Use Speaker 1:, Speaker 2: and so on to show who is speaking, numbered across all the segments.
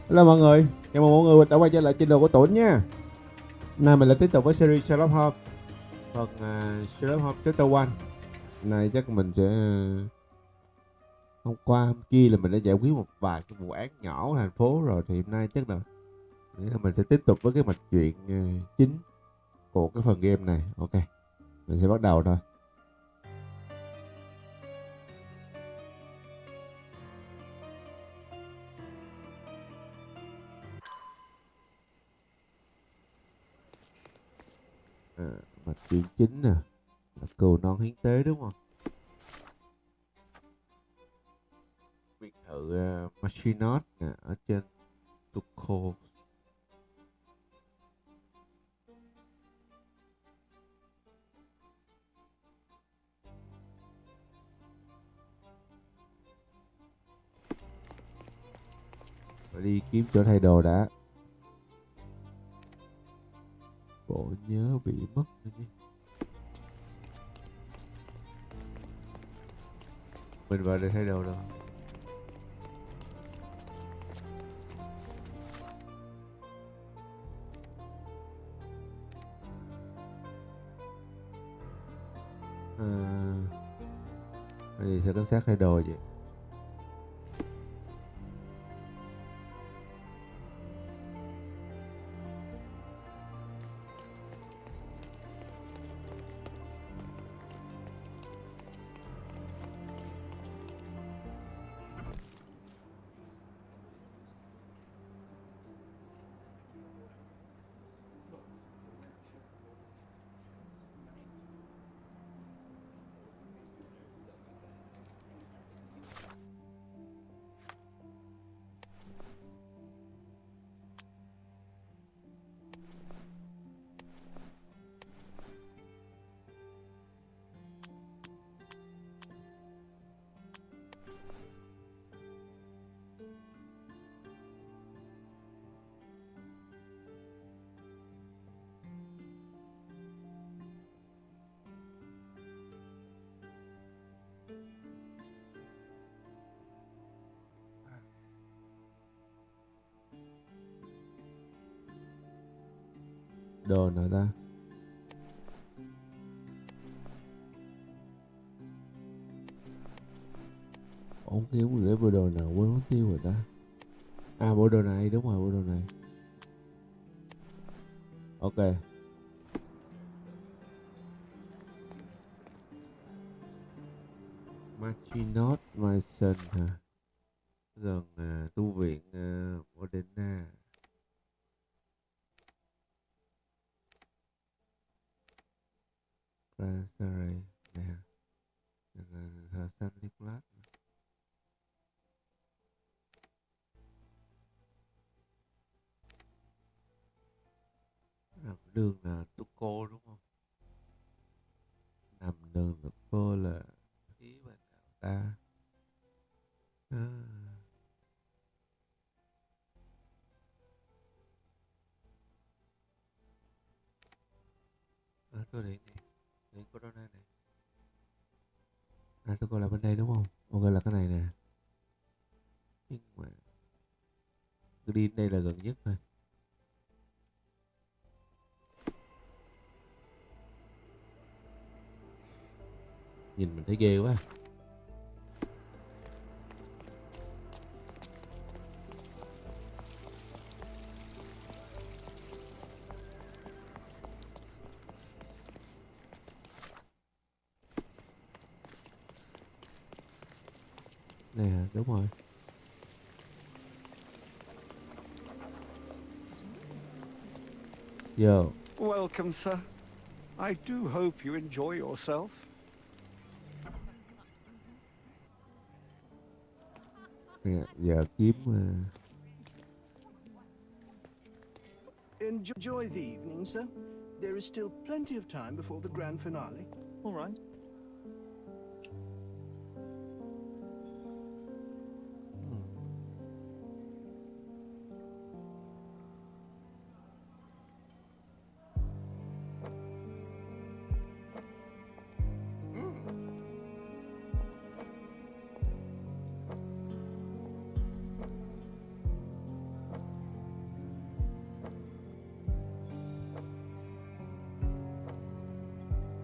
Speaker 1: Hello mọi người, chào mừng mọi người đã quay trở lại channel của Tũn nha. Hôm nay mình lại tiếp tục với series Sherlock Holmes, phần Sherlock Holmes Chapter 1. Này chắc mình sẽ hôm qua hôm kia là mình đã giải quyết một vài cái vụ án nhỏ ở thành phố rồi, thì hôm nay chắc là mình sẽ tiếp tục với cái mạch truyện chính của cái phần game này. Ok, mình sẽ bắt đầu thôi. Mạch truyện chính nè là cừu non hiến tế đúng không? Biệt thự Machinot nè ở trên Tuco. Phải đi kiếm chỗ thay đồ đã. Bộ nhớ bị mất nữa chứ. Mình vào đây thay đồ đâu. Bây giờ sẽ có xác thay đồ vậy. Đồ nào ta? Ống kiếm để bộ đồ nào quên mất tiêu rồi ta. À bộ đồ này, đúng rồi, bộ đồ này. Ok. Machinot Mason hả? Gần tu viện Modena. Brasserie nè. Thợ xanh Nicholas. Nằm đường là Tuco đúng không? Nằm đường Tuco là phía bên nào ta? Tôi điện này, điện của Donna này. À tôi coi là bên đây đúng không? Ok là cái này nè. Nhưng mà tôi đi đến đây là gần nhất thôi. Nhìn mình thấy ghê quá. Nè đúng rồi. Yo.
Speaker 2: Welcome, sir. I do hope you enjoy yourself.
Speaker 1: Nè, giờ kiếm
Speaker 3: Enjoy the evening, sir. There is still plenty of time before the grand finale.
Speaker 2: All right.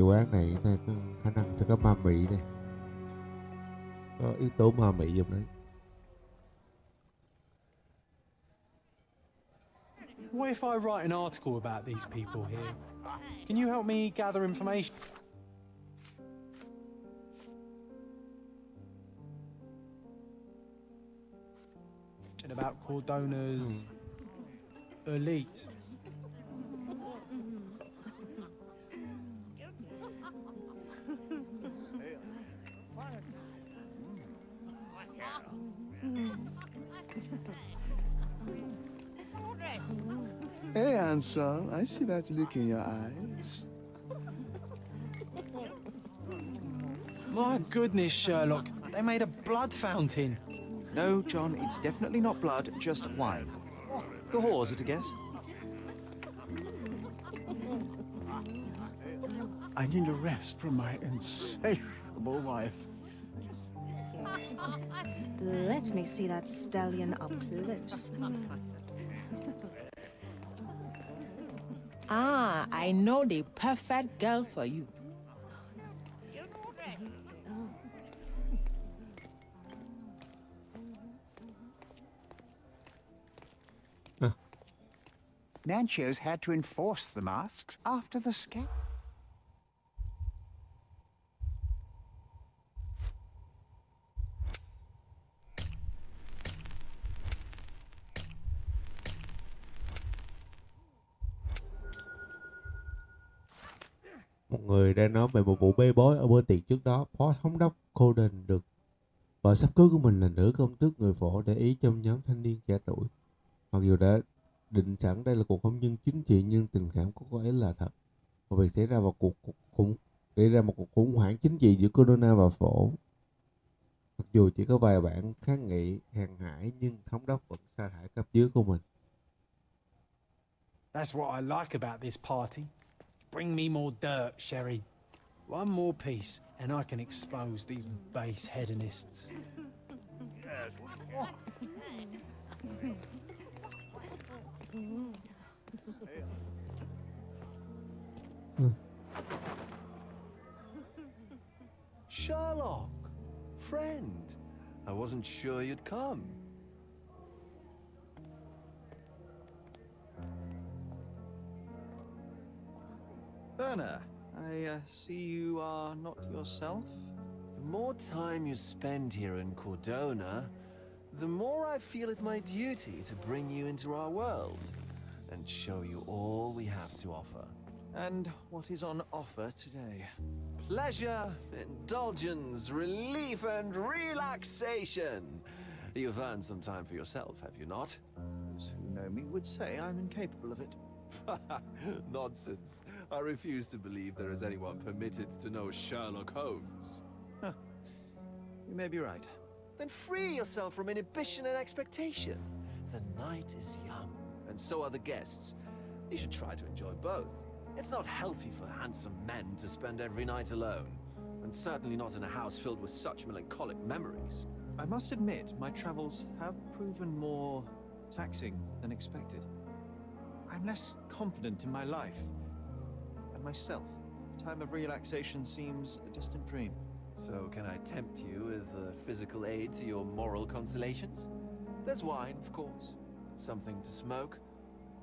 Speaker 1: vụ án này có khả năng sẽ có ma mị này, có yếu tố ma mị trong đấy.
Speaker 4: What if I write an article about these people here? Can you help me gather information about Cordona's elite?
Speaker 3: Hey, handsome. I see that look in your eyes.
Speaker 4: My goodness, Sherlock. They made a blood fountain.
Speaker 5: No, John, it's definitely not blood, just wine. Go horse at a guess.
Speaker 2: I need a rest from my insatiable wife.
Speaker 6: Let me see that stallion up close.
Speaker 7: Ah, I know the perfect girl for you.
Speaker 2: Nancho's had to enforce the masks after the scare.
Speaker 1: Một người đang nói về một vụ bê bối ở bữa tiệc trước đó. Phó thống đốc Coden được vợ sắp cưới của mình là nữ công tước người phổ để ý trong nhóm thanh niên trẻ tuổi. Mặc dù đã định sẵn đây là cuộc hôn nhân chính trị nhưng tình cảm của cô ấy là thật. Và việc xảy ra một cuộc khủng hoảng chính trị giữa Corona và phổ. Mặc dù chỉ có vài bản kháng nghị hàng hải nhưng thống đốc vẫn sa thải cấp dưới của mình.
Speaker 4: That's what I like about this party. Bring me more dirt, Sherry. One more piece, and I can expose these base hedonists.
Speaker 8: Sherlock, friend, I wasn't sure you'd come.
Speaker 5: Werner, I see you are not yourself.
Speaker 8: The more time you spend here in Cordona, the more I feel it my duty to bring you into our world and show you all we have to offer.
Speaker 5: And what is on offer today?
Speaker 8: Pleasure, indulgence, relief, and relaxation. You've earned some time for yourself, have you not?
Speaker 5: Those who know me would say I'm incapable of it.
Speaker 8: Nonsense. I refuse to believe there is anyone permitted to know Sherlock Holmes.
Speaker 5: You may be right.
Speaker 8: Then free yourself from inhibition and expectation. The night is young, and so are the guests. You should try to enjoy both. It's not healthy for handsome men to spend every night alone, and certainly not in a house filled with such melancholic memories.
Speaker 5: I must admit, my travels have proven more taxing than expected. I'm less confident in my life and myself. Time of relaxation seems a distant dream.
Speaker 8: So can I tempt you with a physical aid to your moral consolations? There's wine, of course, something to smoke,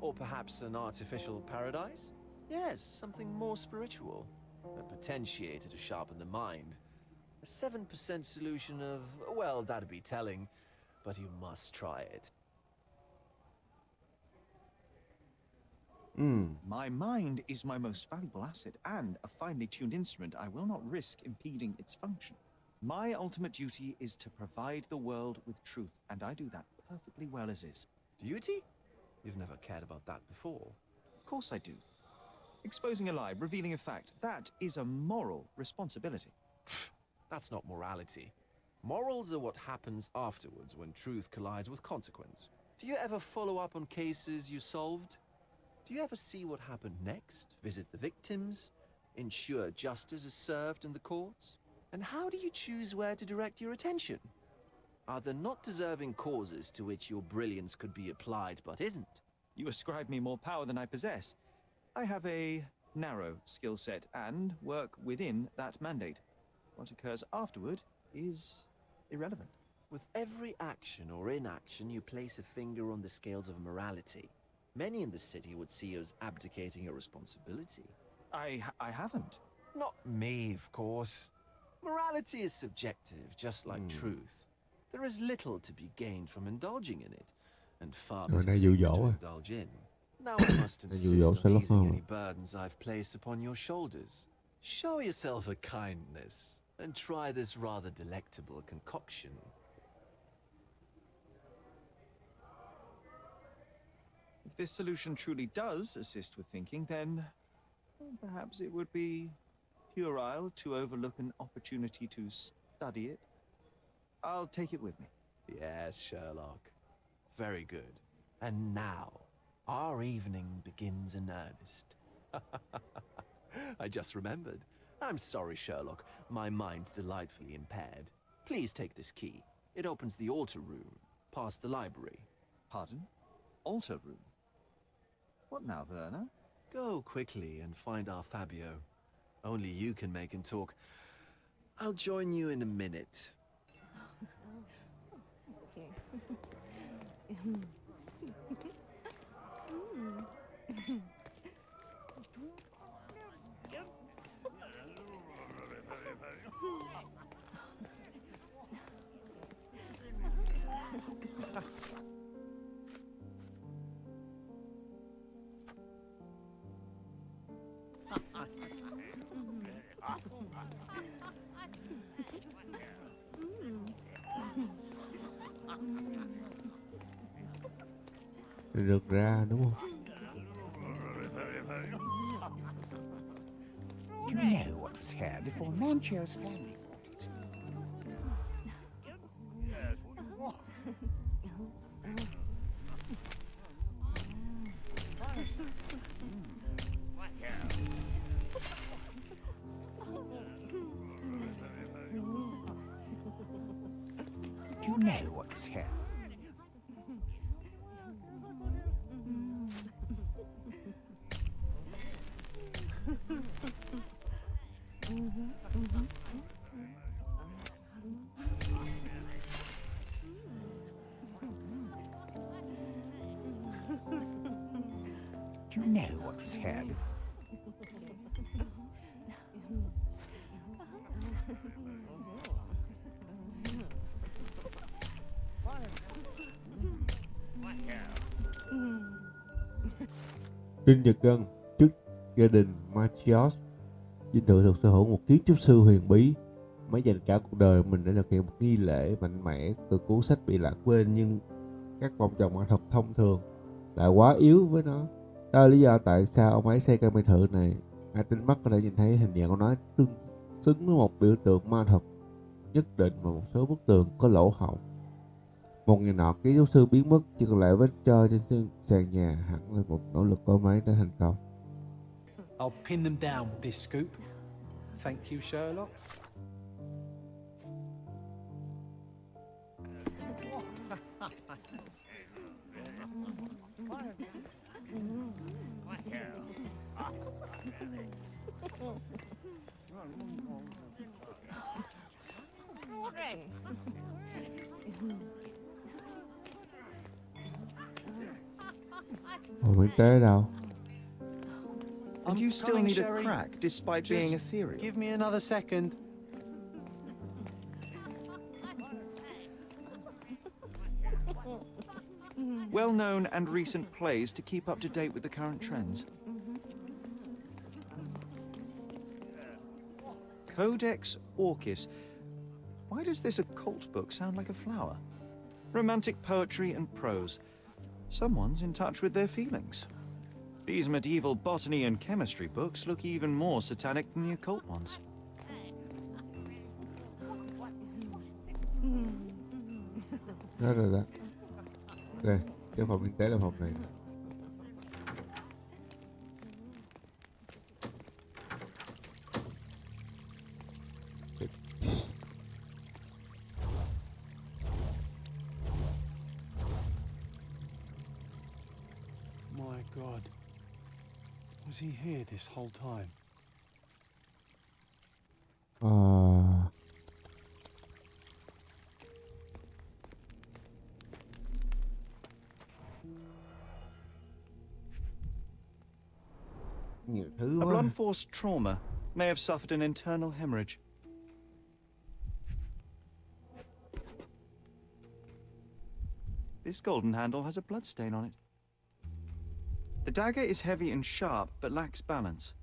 Speaker 8: or perhaps an artificial paradise? Yes, something more spiritual, a potentiator to sharpen the mind. A 7% solution of, well, that'd be telling, but you must try it.
Speaker 5: My mind is my most valuable asset, and a finely tuned instrument I will not risk impeding its function. My ultimate duty is to provide the world with truth, and I do that perfectly well as is.
Speaker 8: Duty? You've never cared about that before.
Speaker 5: Of course I do. Exposing a lie, revealing a fact, that is a moral responsibility.
Speaker 8: That's not morality. Morals are what happens afterwards when truth collides with consequence. Do you ever follow up on cases you solved? Do you ever see what happened next? Visit the victims? Ensure justice is served in the courts? And how do you choose where to direct your attention? Are there not deserving causes to which your brilliance could be applied but isn't?
Speaker 5: You ascribe me more power than I possess. I have a narrow skill set and work within that mandate. What occurs afterward is irrelevant.
Speaker 8: With every action or inaction, you place a finger on the scales of morality. Many in the city would see you as abdicating your responsibility.
Speaker 5: I haven't.
Speaker 8: Not me, of course. Morality is subjective, just like truth. There is little to be gained from indulging in it, and far better things to indulge in. Now I must insist on easing any burdens I've placed upon your shoulders. Show yourself a kindness, and try this rather delectable concoction.
Speaker 5: If this solution truly does assist with thinking, then perhaps it would be puerile to overlook an opportunity to study it. I'll take it with me.
Speaker 8: Yes, Sherlock. Very good. And now, our evening begins in earnest. I just remembered. I'm sorry, Sherlock. My mind's delightfully impaired. Please take this key. It opens the altar room, past the library.
Speaker 5: Pardon? Altar room? What now, Werner?
Speaker 8: Go quickly and find our Fabio. Only you can make him talk. I'll join you in a minute.
Speaker 1: Được ra đúng không?
Speaker 2: You know what was here before Mancho's family Do you know what was here? Do you know what was here?
Speaker 1: Sinh nhật Gân, chức gia đình Machios. Dinh thự thuộc sở hữu một kiến trúc sư huyền bí. Mới dành cả cuộc đời mình để thực hiện một nghi lễ mạnh mẽ từ cuốn sách bị lãng quên, nhưng các vòng tròn ma thuật thông thường lại quá yếu với nó. Đó là lý do tại sao ông ấy xây căn biệt thự này. Ai tinh mắt có thể nhìn thấy hình dạng của nó tương xứng với một biểu tượng ma thuật nhất định và một số bức tường có lỗ hổng. Một ngày nọ, kiến trúc sư biến mất, chỉ còn lại vết trơ trên sàn nhà, hẳn là một nỗ lực của ông ấy đã thành công.
Speaker 4: I'll pin them down with this scoop. Thank you, Sherlock.
Speaker 1: Hồi miễn tế đâu?
Speaker 5: And you still need a crack despite being ethereal.
Speaker 4: Give me another second.
Speaker 5: Well-known and recent plays to keep up to date with the current trends. Codex Orchis. Why does this occult book sound like a flower? Romantic poetry and prose. Someone's in touch with their feelings. These medieval botany and chemistry books look even more satanic than the occult ones.
Speaker 1: Đó rồi đó. Đây, cái phòng kinh tế là phòng này.
Speaker 4: My God. Was he here this whole time?
Speaker 1: Ờ, nhiều thứ
Speaker 5: A
Speaker 1: quá.
Speaker 5: blunt force trauma may have suffered an internal hemorrhage. This golden handle has a bloodstain on it. The dagger is heavy and sharp, but lacks balance.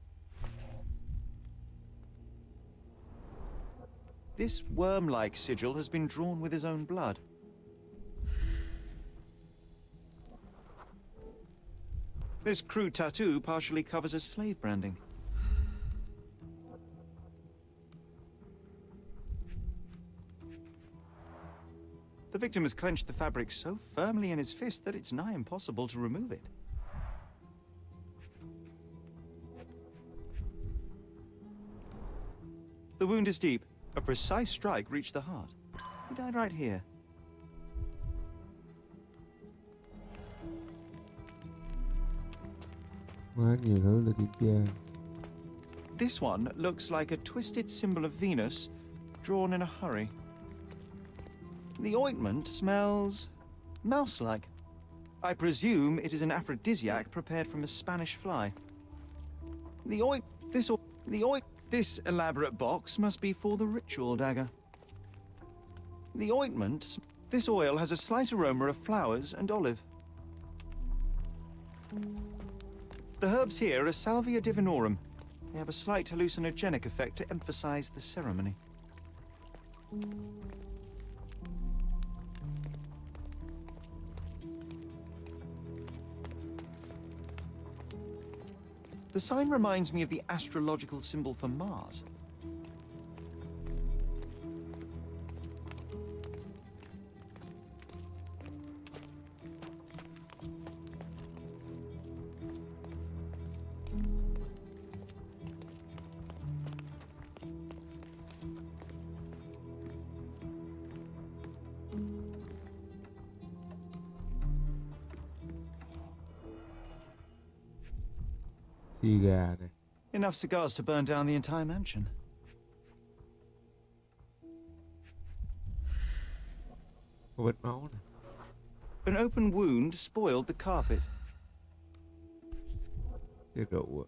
Speaker 5: This worm-like sigil has been drawn with his own blood. This crude tattoo partially covers his slave branding. The victim has clenched the fabric so firmly in his fist that it's nigh impossible to remove it. The wound is deep. A precise strike reached the heart. He died right here.
Speaker 1: Quá nhiều thứ để kiểm tra.
Speaker 5: This one looks like a twisted symbol of Venus, drawn in a hurry. The ointment smells mouse-like. I presume it is an aphrodisiac prepared from a Spanish fly. This elaborate box must be for the ritual dagger. The ointment, this oil has a slight aroma of flowers and olive. The herbs here are Salvia divinorum. They have a slight hallucinogenic effect to emphasize the ceremony. The sign reminds me of the astrological symbol for Mars.
Speaker 1: Xì gà này.
Speaker 5: Enough cigars to burn down the entire mansion.
Speaker 1: Có vết máu này.
Speaker 5: An open wound spoiled the carpet.
Speaker 1: Cái rượu ạ.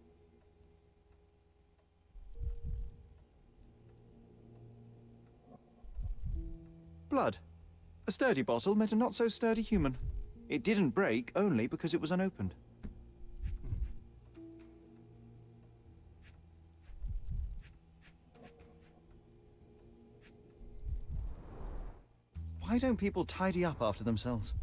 Speaker 5: Blood. A sturdy bottle met a not so sturdy human. It didn't break only because it was unopened. Why don't people tidy up after themselves?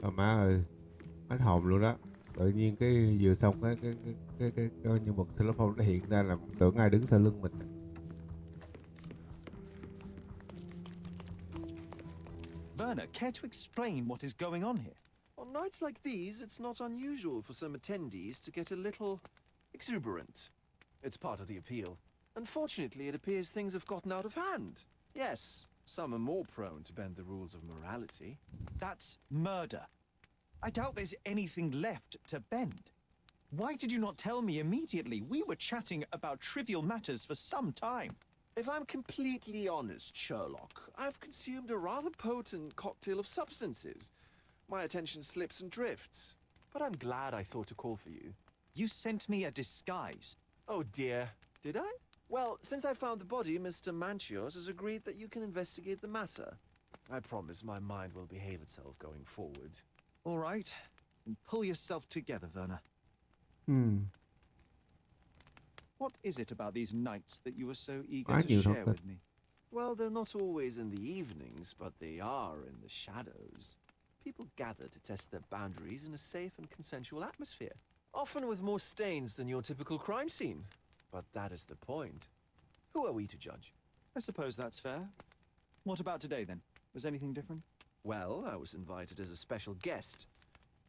Speaker 1: Má ơi, hết hồn luôn đó. Tự nhiên cái vừa xong cái nhân vật Sherlock Holmes nó hiện ra làm tưởng ai đứng sau lưng mình.
Speaker 5: Werner, care to explain what is going on here?
Speaker 8: On nights like these, it's not unusual for some attendees to get a little exuberant. It's part of the appeal. Unfortunately, it appears things have gotten out of hand. Yes, some are more prone to bend the rules of morality.
Speaker 5: That's murder. I doubt there's anything left to bend. Why did you not tell me immediately? We were chatting about trivial matters for some time.
Speaker 8: If I'm completely honest, Sherlock, I've consumed a rather potent cocktail of substances. My attention slips and drifts. But I'm glad I thought to call for you.
Speaker 5: You sent me a disguise.
Speaker 8: Oh dear, did I? Well, since I found the body, Mr. Manchios has agreed that you can investigate the matter. I promise my mind will behave itself going forward.
Speaker 5: All right. Pull yourself together, Werner. What is it about these nights that you were so eager to share with me?
Speaker 8: Well, they're not always in the evenings, but they are in the shadows. People gather to test their boundaries in a safe and consensual atmosphere, often with more stains than your typical crime scene. But that is the point. Who are we to judge?
Speaker 5: I suppose that's fair. What about today, then? Was anything different?
Speaker 8: Well, I was invited as a special guest.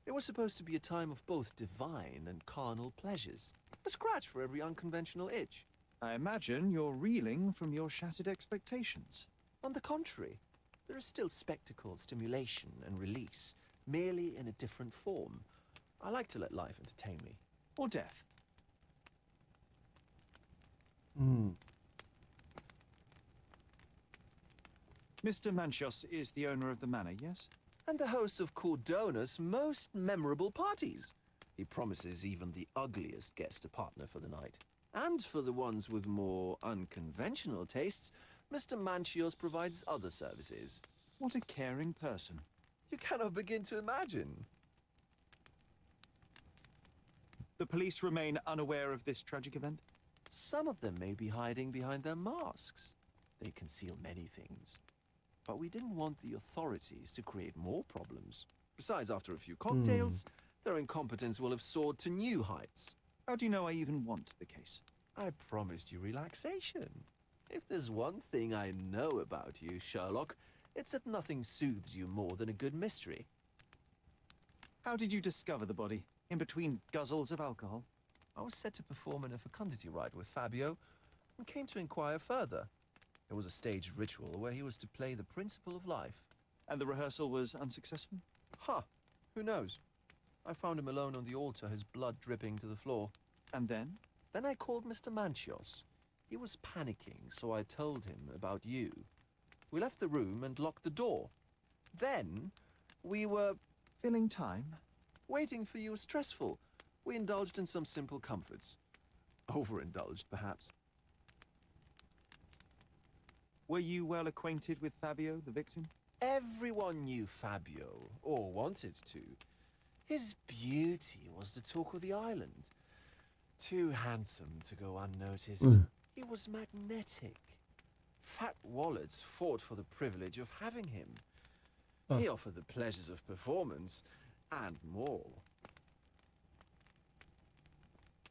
Speaker 8: It was supposed to be a time of both divine and carnal pleasures. A scratch for every unconventional itch.
Speaker 5: I imagine you're reeling from your shattered expectations.
Speaker 8: On the contrary, there is still spectacle, stimulation, and release, merely in a different form. I like to let life entertain me.
Speaker 5: Or death. Mr. Manchos is the owner of the manor, yes?
Speaker 8: And the host of Cordona's most memorable parties. He promises even the ugliest guest a partner for the night. And for the ones with more unconventional tastes, Mr. Manchios provides other services.
Speaker 5: What a caring person.
Speaker 8: You cannot begin to imagine.
Speaker 5: The police remain unaware of this tragic event?
Speaker 8: Some of them may be hiding behind their masks. They conceal many things. But we didn't want the authorities to create more problems. Besides, after a few cocktails, their incompetence will have soared to new heights.
Speaker 5: How do you know I even want the case?
Speaker 8: I promised you relaxation. If there's one thing I know about you, Sherlock, it's that nothing soothes you more than a good mystery.
Speaker 5: How did you discover the body? In between guzzles of alcohol?
Speaker 8: I was set to perform in a fecundity rite with Fabio and came to inquire further. It was a staged ritual where he was to play the principle of life.
Speaker 5: And the rehearsal was unsuccessful?
Speaker 8: Huh. Who knows? I found him alone on the altar, his blood dripping to the floor.
Speaker 5: And then?
Speaker 8: Then I called Mr. Manchios. He was panicking, so I told him about you. We left the room and locked the door. Then we were
Speaker 5: Filling time?
Speaker 8: waiting for you was stressful. We indulged in some simple comforts. Overindulged, perhaps.
Speaker 5: Were you well acquainted with Fabio, the victim?
Speaker 8: Everyone knew Fabio, or wanted to. His beauty was the talk of the island. Too handsome to go unnoticed. He was magnetic. Fat wallets fought for the privilege of having him. He offered the pleasures of performance, and more.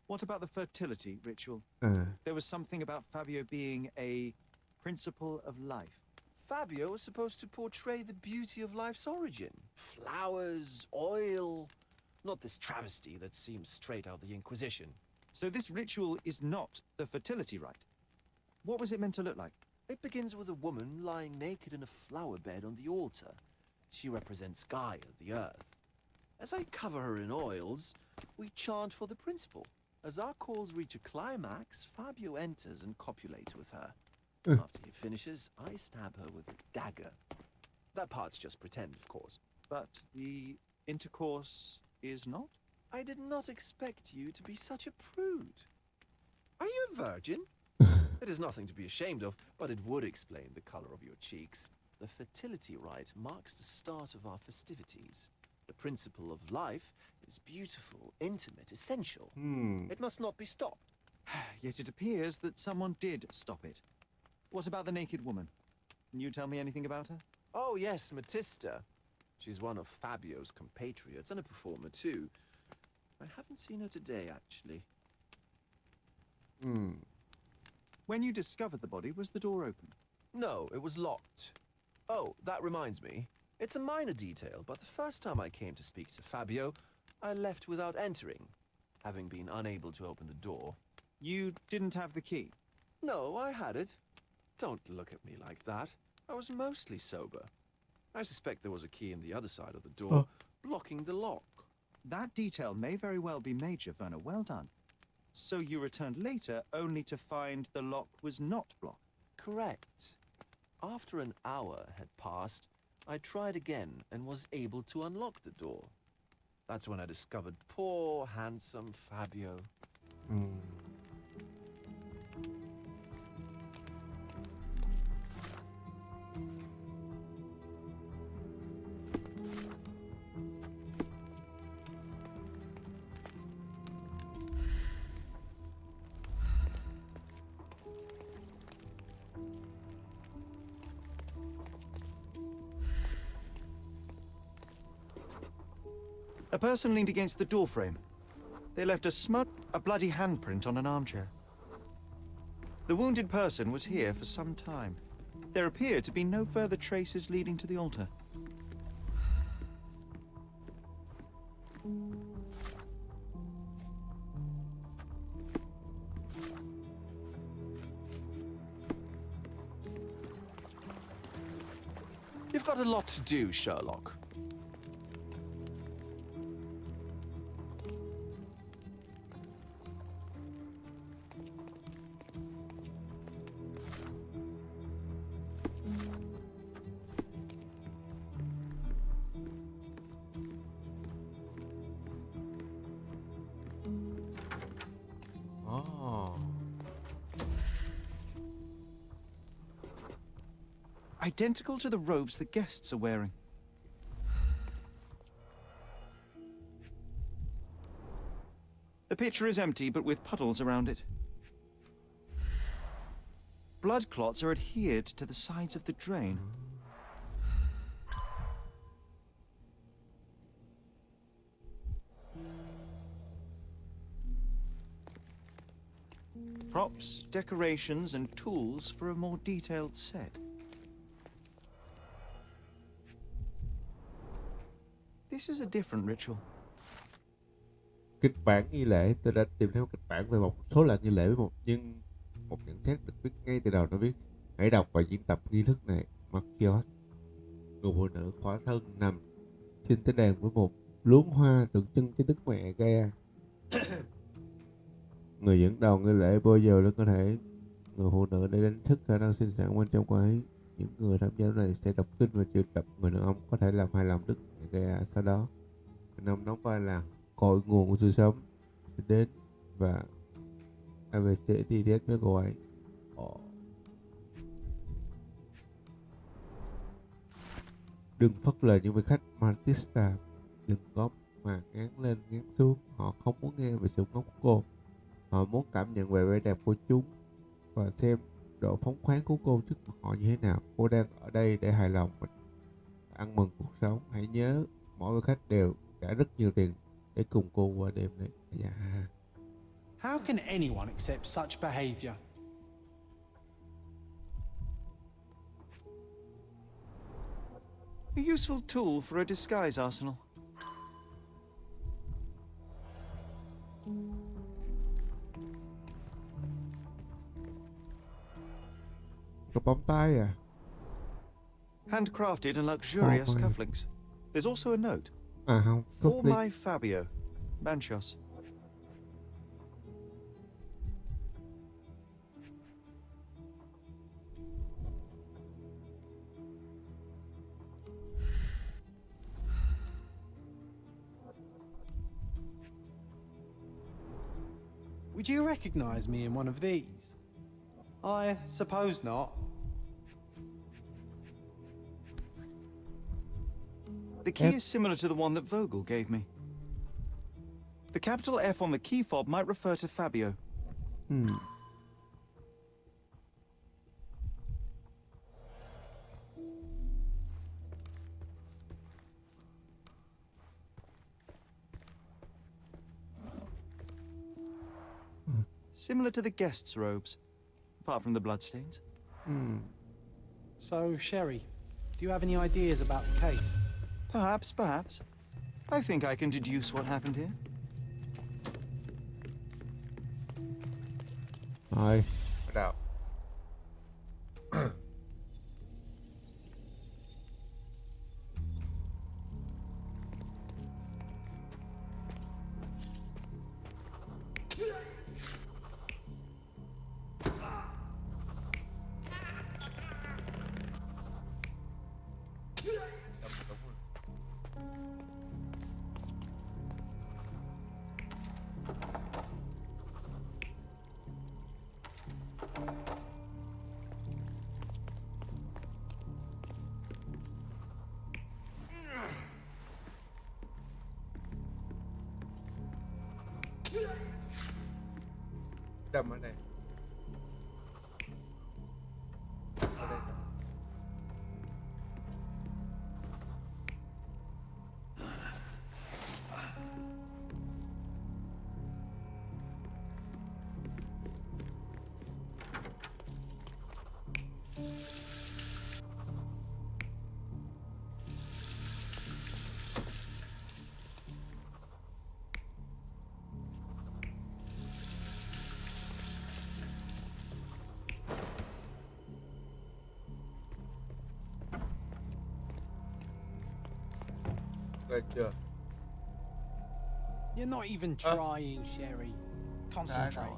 Speaker 5: What about the fertility ritual? There was something about Fabio being a principle of life.
Speaker 8: Fabio was supposed to portray the beauty of life's origin. Flowers, oil. Not this travesty that seems straight out of the Inquisition.
Speaker 5: So this ritual is not the fertility rite. What was it meant to look like?
Speaker 8: It begins with a woman lying naked in a flower bed on the altar. She represents Gaia, the earth. As I cover her in oils, we chant for the principle. As our calls reach a climax, Fabio enters and copulates with her. After he finishes, I stab her with a dagger. That part's just pretend, of course.
Speaker 5: But the intercourse is not?
Speaker 8: I did not expect you to be such a prude. Are you a virgin? It is nothing to be ashamed of, but it would explain the color of your cheeks. The fertility rite marks the start of our festivities. The principle of life is beautiful, intimate, essential. It must not be stopped.
Speaker 5: Yet it appears that someone did stop it. What about the naked woman? Can you tell me anything about her?
Speaker 8: Oh yes, Matista. She's one of Fabio's compatriots and a performer too. I haven't seen her today, actually.
Speaker 5: When you discovered the body, was the door open?
Speaker 8: No, it was locked. Oh, that reminds me. It's a minor detail, but the first time I came to speak to Fabio, I left without entering, having been unable to open the door.
Speaker 5: You didn't have the key?
Speaker 8: No, I had it. Don't look at me like that. I was mostly sober. I suspect there was a key in the other side of the door, blocking the lock.
Speaker 5: That detail may very well be major, Werner. Well done. So you returned later only to find the lock was not blocked?
Speaker 8: Correct. After an hour had passed, I tried again and was able to unlock the door. That's when I discovered poor, handsome Fabio.
Speaker 5: A person leaned against the doorframe. They left a bloody handprint on an armchair. The wounded person was here for some time. There appeared to be no further traces leading to the altar.
Speaker 8: You've got a lot to do, Sherlock.
Speaker 1: Oh.
Speaker 5: Identical to the robes the guests are wearing. The pitcher is empty, but with puddles around it. Blood clots are adhered to the sides of the drain. Props, decorations, and tools for a more detailed set. This is a different ritual.
Speaker 1: Kịch bản nghi lễ, tôi đã tìm thấy một kịch bản về một số lần nghi lễ với một nhận xét được viết ngay từ đầu. Nó viết: hãy đọc và diễn tập nghi thức này. Marcios, người phụ nữ khỏa thân nằm trên tế đàn với một luống hoa tượng trưng cho Đức Mẹ Gaia. Người dẫn đầu nghi lễ bao giờ lên cơ thể người phụ nữ để đánh thức khả năng sinh sản bên trong cô ấy. Những người tham gia này sẽ đọc kinh và triệu tập người đàn ông có thể làm hài lòng Đức Mẹ Gaia. Sau đó người ông đóng vai là cội nguồn của sự sống đến và ABC đi đến với cô ấy. Đừng phớt lờ những vị khách Martista, đừng có mà ngán lên ngán xuống. Họ không muốn nghe về sự ngốc của cô. Họ muốn cảm nhận về vẻ đẹp của chúng và xem độ phóng khoáng của cô trước mặt họ như thế nào. Cô đang ở đây để hài lòng mình, ăn mừng cuộc sống. Hãy nhớ, mỗi vị khách đều trả rất nhiều tiền để cùng cô qua đêm này. Dạ.
Speaker 4: How can anyone accept such behavior?
Speaker 5: A useful tool for a disguise arsenal.
Speaker 1: Có bóng tay à?
Speaker 5: Handcrafted and luxurious
Speaker 1: Oh, my.
Speaker 5: cufflinks. There's also a note.
Speaker 1: À không,
Speaker 5: For
Speaker 1: cufflink.
Speaker 5: my Fabio, Manchos.
Speaker 4: Would you recognize me in one of these? I suppose not.
Speaker 5: The key is similar to the one that Vogel gave me. The capital F on the key fob might refer to Fabio. Similar to the guests' robes, apart from the bloodstains.
Speaker 4: So, Sherry, do you have any ideas about the case?
Speaker 5: Perhaps. I think I can deduce what happened here.
Speaker 1: Rồi, bắt đầu. Đâm ở đây. Ở đây. ra chưa?
Speaker 4: You're not even trying, Sherry. Concentrate.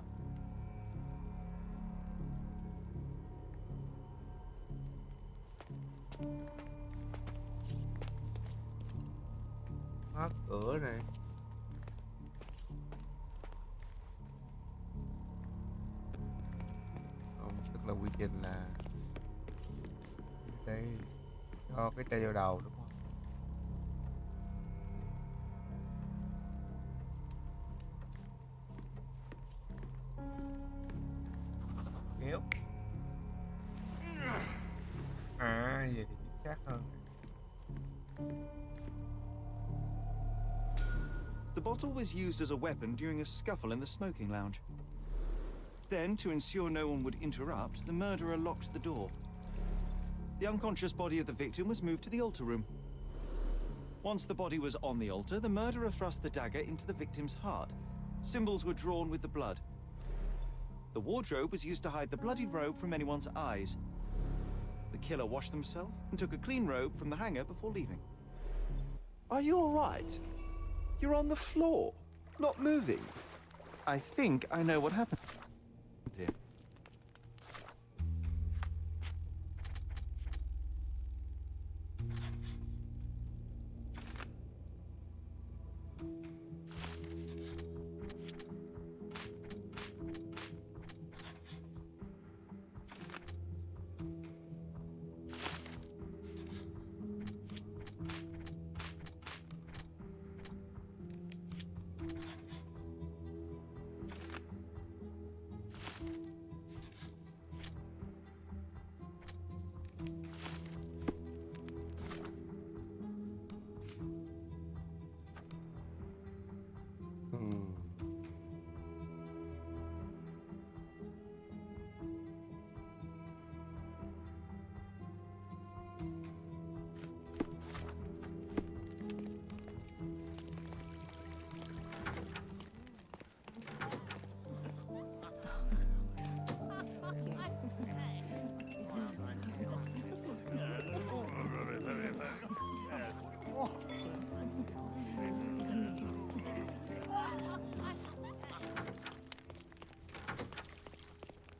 Speaker 1: Khóa cửa này. Không, tức là quy trình là đây cho cái chai vào đầu đúng không? Kéo. À, vậy thì chính xác hơn.
Speaker 5: The bottle was used as a weapon during a scuffle in the smoking lounge. Then, to ensure no one would interrupt, the murderer locked the door. The unconscious body of the victim was moved to the altar room. Once the body was on the altar, the murderer thrust the dagger into the victim's heart. Symbols were drawn with the blood. The wardrobe was used to hide the bloodied robe from anyone's eyes. The killer washed himself and took a clean robe from the hanger before leaving.
Speaker 8: Are you all right? You're on the floor, not moving.
Speaker 5: I think I know what happened here.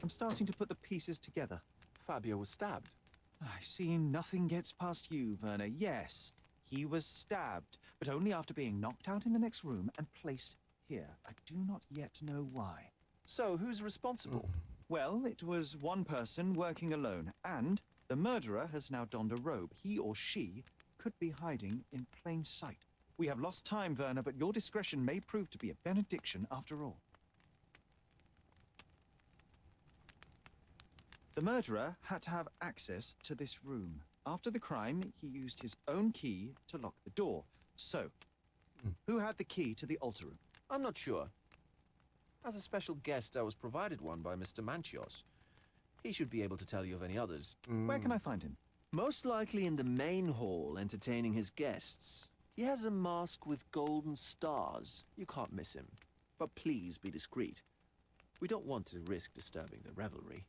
Speaker 5: I'm starting to put the pieces together.
Speaker 8: Fabio was stabbed.
Speaker 5: I see nothing gets past you, Werner. Yes, he was stabbed, but only after being knocked out in the next room and placed here. I do not yet know why.
Speaker 8: So, who's responsible?
Speaker 5: Well, it was one person working alone, and the murderer has now donned a robe. He or she could be hiding in plain sight. We have lost time, Werner, but your discretion may prove to be a benediction after all. The murderer had to have access to this room. After the crime, he used his own key to lock the door. So, who had the key to the altar room?
Speaker 8: I'm not sure. As a special guest, I was provided one by Mr. Manchios. He should be able to tell you of any others.
Speaker 5: Where can I find him?
Speaker 8: Most likely in the main hall, entertaining his guests. He has a mask with golden stars. You can't miss him. But please be discreet. We don't want to risk disturbing the revelry.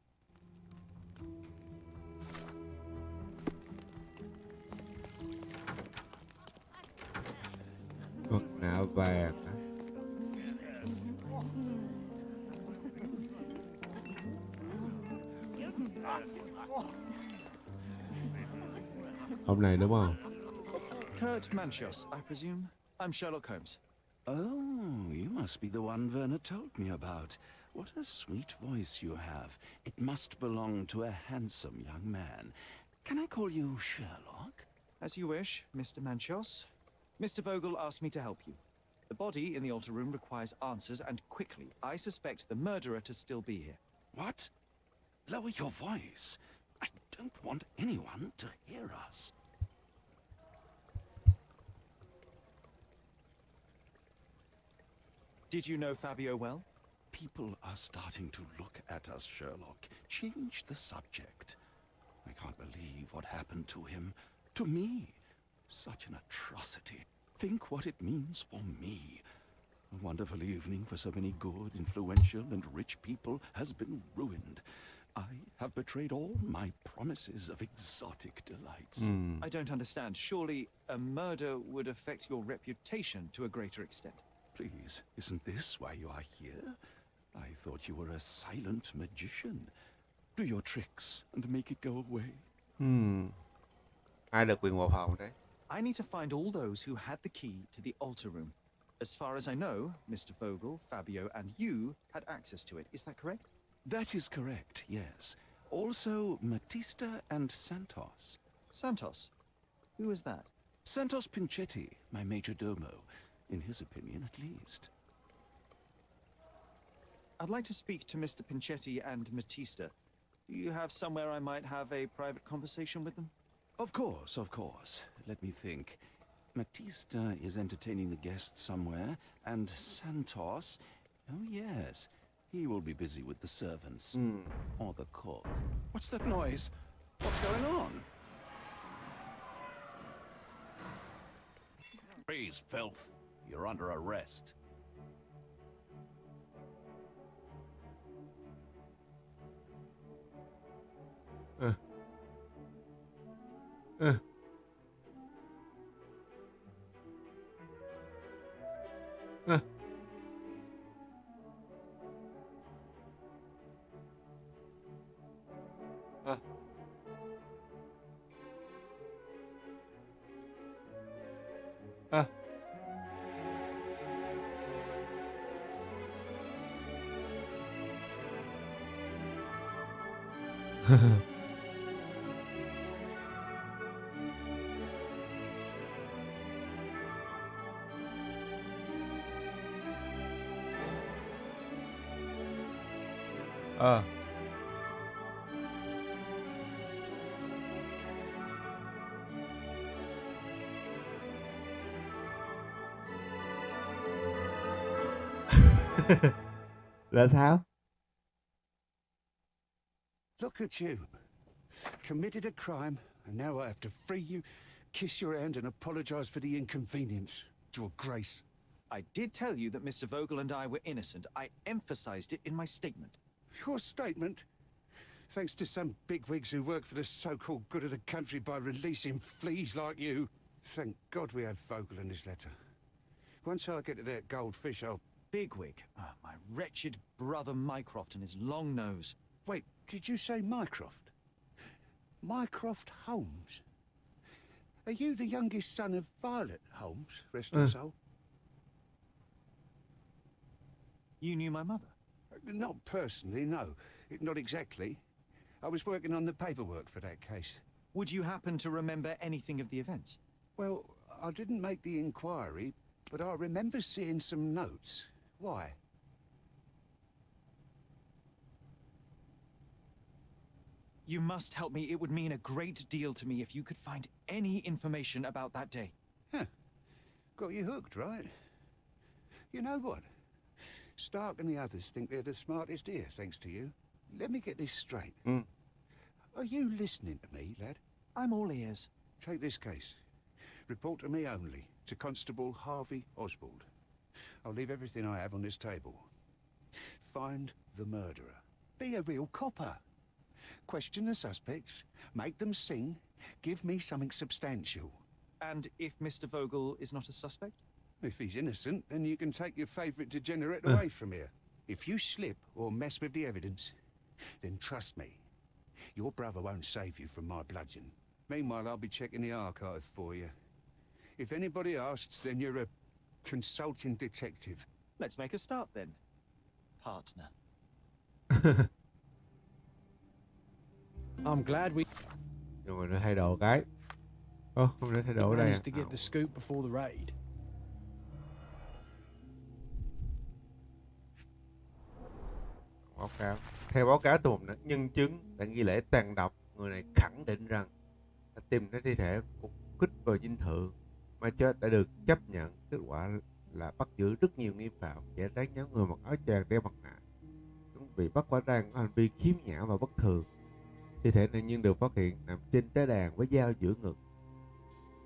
Speaker 1: Mặt nạ vàng hả? Hôm này đúng không?
Speaker 5: Kurt Manchios, I presume. I'm Sherlock Holmes.
Speaker 9: Oh, you must be the one Werner told me about. What a sweet voice you have. It must belong to a handsome young man. Can I call you Sherlock?
Speaker 5: As you wish, Mr. Manchios. Mr. Vogel asked me to help you. The body in the altar room requires answers, and quickly. I suspect the murderer to still be here.
Speaker 9: What? Lower your voice. I don't want anyone to hear us.
Speaker 5: Did you know Fabio well?
Speaker 9: People are starting to look at us, Sherlock. Change the subject. I can't believe what happened to him. To me. Such an atrocity. Think what it means for me. A wonderful evening for so many good, influential, and rich people has been ruined. I have betrayed all my promises of exotic delights.
Speaker 5: I don't understand. Surely a murder would affect your reputation to a greater extent.
Speaker 9: Please, isn't this why you are here? I thought you were a silent magician. Do your tricks and make it go away.
Speaker 1: Ai được quyền vào phòng đấy?
Speaker 5: I need to find all those who had the key to the altar room. As far as I know, Mr. Vogel, Fabio, and you had access to it. Is that correct?
Speaker 9: That is correct, yes. Also, Matista and Santos.
Speaker 5: Santos? Who is that?
Speaker 9: Santos Pinchetti, my major domo, in his opinion at least.
Speaker 5: I'd like to speak to Mr. Pinchetti and Matista. Do you have somewhere I might have a private conversation with them?
Speaker 9: Of course, of course. Let me think. Matista is entertaining the guests somewhere, and Santos... Oh, yes. He will be busy with the servants. Or the cook. What's that noise? What's going on? Freeze, filth. You're under arrest.
Speaker 1: Là sao?
Speaker 2: Look at you. Committed a crime, and now I have to free you, kiss your hand, and apologize for the inconvenience. Your Grace.
Speaker 5: I did tell you that Mr. Vogel and I were innocent. I emphasized it in my statement.
Speaker 2: Your statement? Thanks to some bigwigs who work for the so-called good of the country by releasing fleas like you. Thank God we had Vogel in his letter. Once I get to that goldfish, I'll...
Speaker 5: Bigwig? Oh, my wretched brother Mycroft and his long nose.
Speaker 2: Wait, did you say Mycroft? Mycroft Holmes? Are you the youngest son of Violet Holmes, rest her soul?
Speaker 5: You knew my mother?
Speaker 2: Not personally, no. Not exactly. I was working on the paperwork for that case.
Speaker 5: Would you happen to remember anything of the events?
Speaker 2: Well, I didn't make the inquiry, but I remember seeing some notes. Why?
Speaker 5: You must help me. It would mean a great deal to me if you could find any information about that day.
Speaker 2: Huh. Got you hooked, right? You know what? Stark and the others think they're the smartest here, thanks to you. Let me get this straight. Are you listening to me, lad?
Speaker 5: I'm all ears.
Speaker 2: Take this case. Report to me only, to Constable Harvey Oswald. I'll leave everything I have on this table. Find the murderer. Be a real copper. Question the suspects, make them sing, give me something substantial.
Speaker 5: And if Mr. Vogel is not a suspect?
Speaker 2: If he's innocent, then you can take your favourite degenerate away from here. If you slip or mess with the evidence, then trust me, your brother won't save you from my bludgeon. Meanwhile, I'll be checking the archive for you. If anybody asks, then you're a consulting detective.
Speaker 5: Let's make a start then, partner.
Speaker 4: I'm glad we
Speaker 1: Rồi nó thay đồ cái. Không để thay đồ ở đây à?
Speaker 4: managed to get the scoop before the raid.
Speaker 1: Báo cáo. Theo báo cáo từ một nhân chứng tại nghi lễ tàn độc, người này khẳng định rằng đã tìm thấy thi thể phục kích vào dinh thự. Mà chết đã được chấp nhận. Kết quả là bắt giữ rất nhiều nghi phạm, kẻ rán nhóm người mặc áo choàng đeo mặt nạ. Chúng bị bắt quả tang có hành vi khiếm nhã và bất thường. Thi thể nạn nhân được phát hiện nằm trên trái đàn với dao giữa ngực.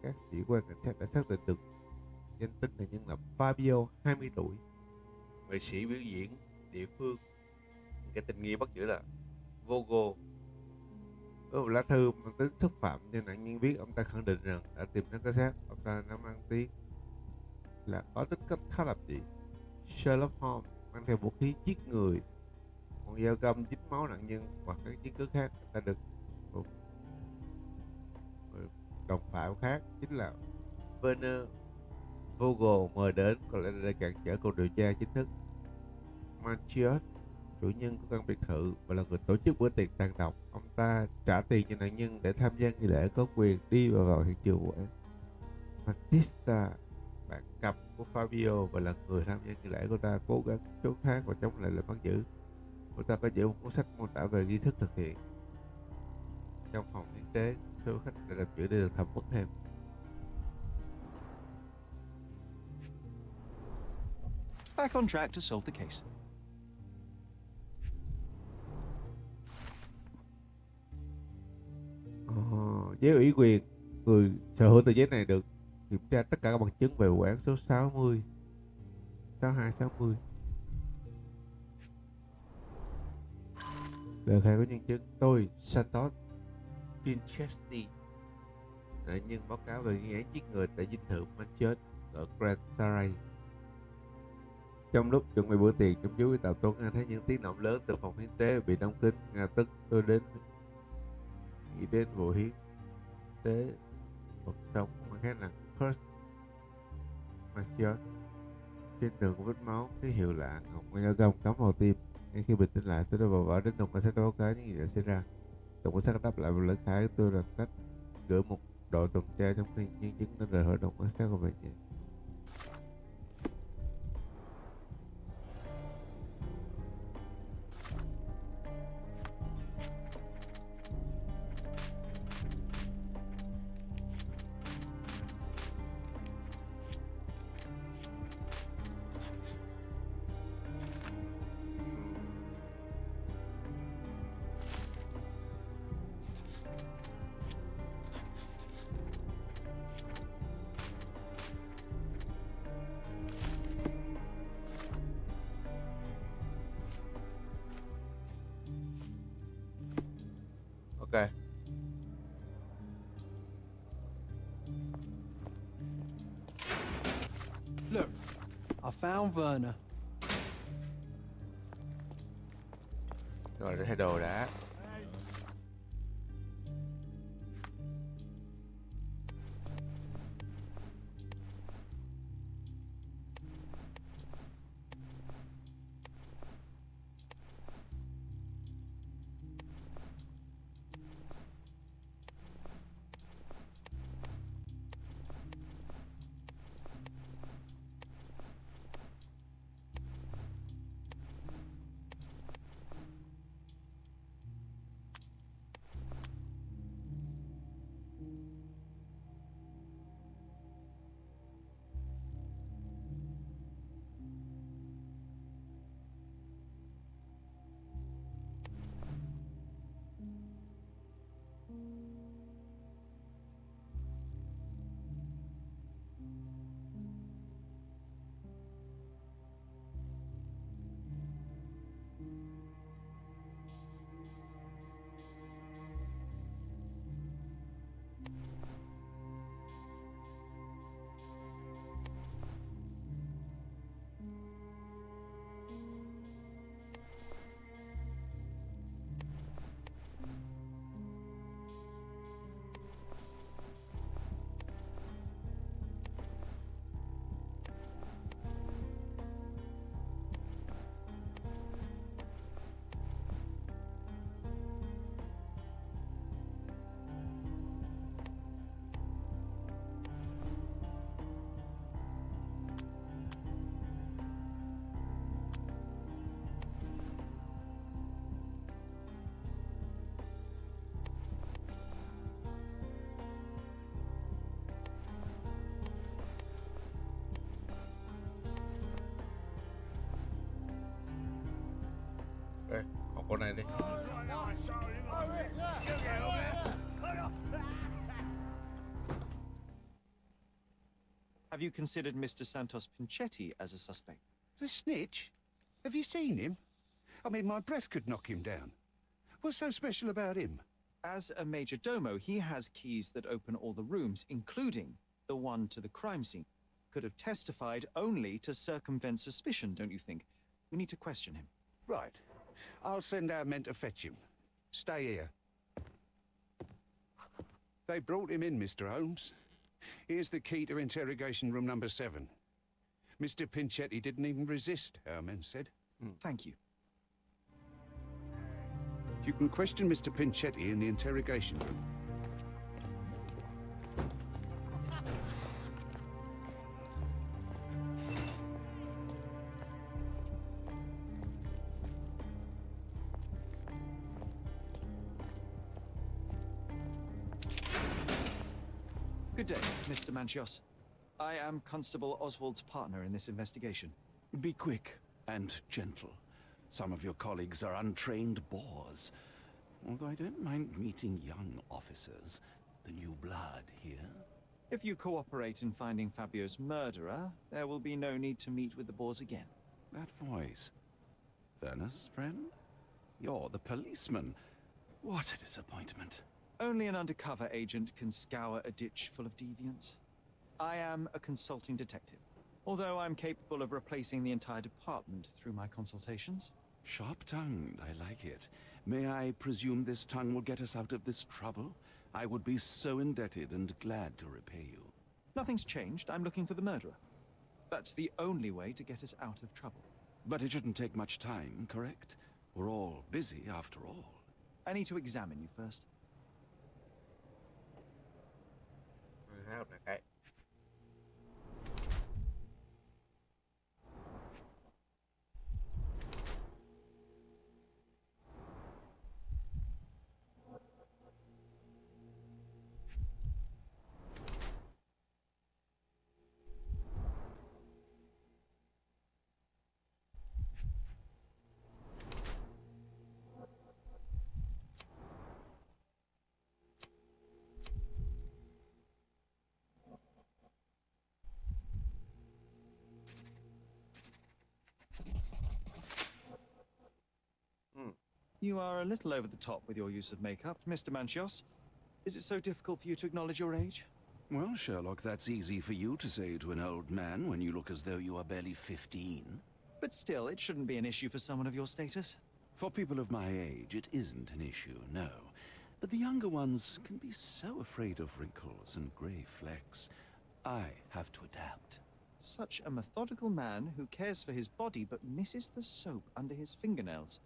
Speaker 1: Các sĩ quan cảnh sát đã xác định được danh tính nạn nhân là Fabio, 20 tuổi, nghệ sĩ biểu diễn địa phương. Cái tình nghi bắt giữ là Vogel. Có một lá thư mang tính xúc phạm cho nạn nhân viết. Ông ta khẳng định rằng đã tìm thấy cái xác. Ông ta đã mang tiếng là có tính cách khá lập dị. Sherlock Holmes mang theo vũ khí giết người, con dao găm dính máu nạn nhân hoặc các chứng cứ khác. Ta được một đồng phạm khác chính là Werner Vogel mời đến, có lẽ để cản trở cuộc điều tra chính thức. Matthias, chủ nhân của căn biệt thự và là người tổ chức bữa tiệc tàn độc. Ông ta trả tiền cho nạn nhân để tham gia nghi lễ, có quyền đi và vào hiện trường vụ án. Battista, bạn cặp của Fabio và là người tham gia nghi lễ. Cô ta cố gắng trốn thoát và chống lại lệnh bắt giữ. Cô ta có giữ một cuốn sách mô tả về nghi thức thực hiện. Trong phòng hiến tế, số khách đã được giữ để được thẩm vấn thêm.
Speaker 5: Back on track to solve the case.
Speaker 1: Giấy ủy quyền, người sở hữu tờ giấy này được kiểm tra tất cả các bằng chứng về vụ án số 60 6260. Lời khai của nhân chứng: tôi Santos Pinchesti, nạn nhân báo cáo về nghi án giết người tại dinh thự Manchester ở Grand Saray. Trong lúc chuẩn bị bữa tiệc, trong chú tàu tôi nghe thấy những tiếng động lớn từ phòng hiến tế bị đóng kín. Ngay tức tôi nghĩ đến vụ hiến tế vật sống mà khác là Curse Martial. Trên tường có vết máu, ký hiệu lạ ngọc con dao găm cắm vào tim. Ngay khi bình tĩnh lại, tôi đã vội vã đến đồn cảnh sát báo cáo những gì đã xảy ra. Đồn cảnh sát đáp lại một lời khai của tôi là cách gửi một đội tuần tra trong khi nhân chứng nên rời hội đồng cảnh sát và về nhà. Ok.
Speaker 4: Look, I found Werner.
Speaker 1: Rồi để thay đồ đã. Đây, học con này đi.
Speaker 5: Have you considered Mr. Santos Pinchetti as a suspect?
Speaker 2: The snitch? Have you seen him? I mean, my breath could knock him down. What's so special about him?
Speaker 5: As a major domo, he has keys that open all the rooms, including the one to the crime scene. Could have testified only to circumvent suspicion, don't you think? We need to question him.
Speaker 2: Right. I'll send our men to fetch him. Stay here. They brought him in, Mr. Holmes. Here's the key to interrogation room number 7. Mr. Pinchetti didn't even resist, our men said.
Speaker 5: Thank you.
Speaker 2: You can question Mr. Pinchetti in the interrogation room.
Speaker 5: Good day, Mr. Manchios. I am Constable Oswald's partner in this investigation.
Speaker 9: Be quick and gentle. Some of your colleagues are untrained bores. Although I don't mind meeting young officers. The new blood here.
Speaker 5: If you cooperate in finding Fabio's murderer, there will be no need to meet with the Boers again.
Speaker 9: That voice. Vernus, friend? You're the policeman. What a disappointment.
Speaker 5: Only an undercover agent can scour a ditch full of deviants. I am a consulting detective, although I'm capable of replacing the entire department through my consultations.
Speaker 9: Sharp-tongued, I like it. May I presume this tongue will get us out of this trouble? I would be so indebted and glad to repay you.
Speaker 5: Nothing's changed. I'm looking for the murderer. That's the only way to get us out of trouble.
Speaker 9: But it shouldn't take much time, correct? We're all busy after all.
Speaker 5: I need to examine you first. You are a little over the top with your use of makeup, Mr. Manchios. Is it so difficult for you to acknowledge your age?
Speaker 9: Well, Sherlock, that's easy for you to say to an old man when you look as though you are barely 15.
Speaker 5: But still, it shouldn't be an issue for someone of your status.
Speaker 9: For people of my age, it isn't an issue, no. But the younger ones can be so afraid of wrinkles and grey flecks. I have to adapt.
Speaker 5: Such a methodical man who cares for his body but misses the soap under his fingernails.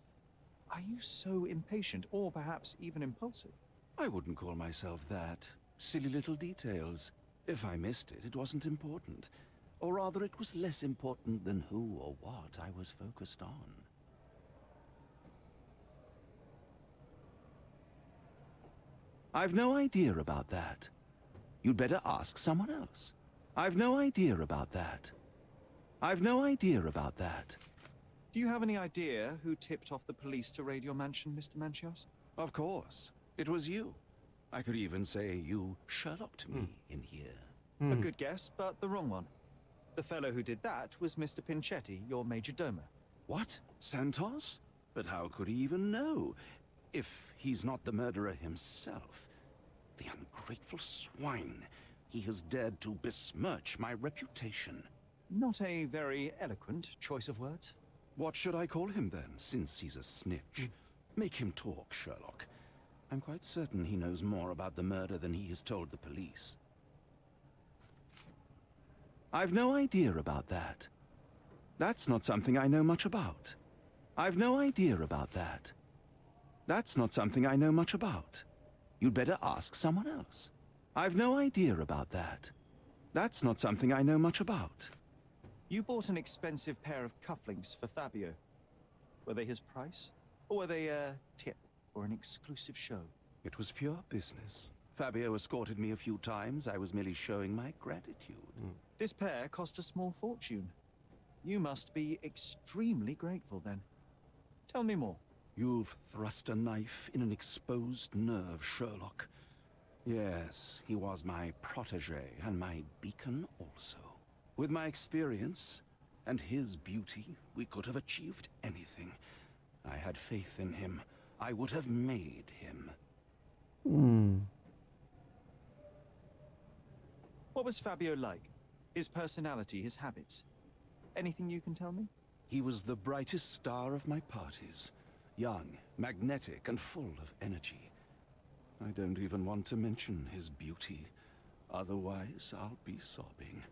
Speaker 5: Are you so impatient, or perhaps even impulsive?
Speaker 9: I wouldn't call myself that. Silly little details. If I missed it, it wasn't important. Or rather, it was less important than who or what I was focused on. I've no idea about that. You'd better ask someone else. I've no idea about that. I've no idea about that.
Speaker 5: Do you have any idea who tipped off the police to raid your mansion, Mr. Manchios?
Speaker 9: Of course. It was you. I could even say you Sherlocked me in here.
Speaker 5: A good guess, but the wrong one. The fellow who did that was Mr. Pinchetti, your major domo.
Speaker 9: What? Santos? But how could he even know? If he's not the murderer himself. The ungrateful swine. He has dared to besmirch my reputation.
Speaker 5: Not a very eloquent choice of words.
Speaker 9: What should I call him then, since he's a snitch? Make him talk, Sherlock. I'm quite certain he knows more about the murder than he has told the police. I've no idea about that. That's not something I know much about. I've no idea about that. That's not something I know much about. You'd better ask someone else. I've no idea about that. That's not something I know much about.
Speaker 5: You bought an expensive pair of cufflinks for Fabio. Were they his price? Or were they a tip for an exclusive show?
Speaker 9: It was pure business. Fabio escorted me a few times. I was merely showing my gratitude.
Speaker 5: This pair cost a small fortune. You must be extremely grateful then. Tell me more.
Speaker 9: You've thrust a knife in an exposed nerve, Sherlock. Yes, he was my protege and my beacon also. With my experience and his beauty, we could have achieved anything. I had faith in him. I would have made him.
Speaker 5: What was Fabio like? His personality, his habits? Anything you can tell me?
Speaker 9: He was the brightest star of my parties. Young, magnetic, and full of energy. I don't even want to mention his beauty. Otherwise, I'll be sobbing.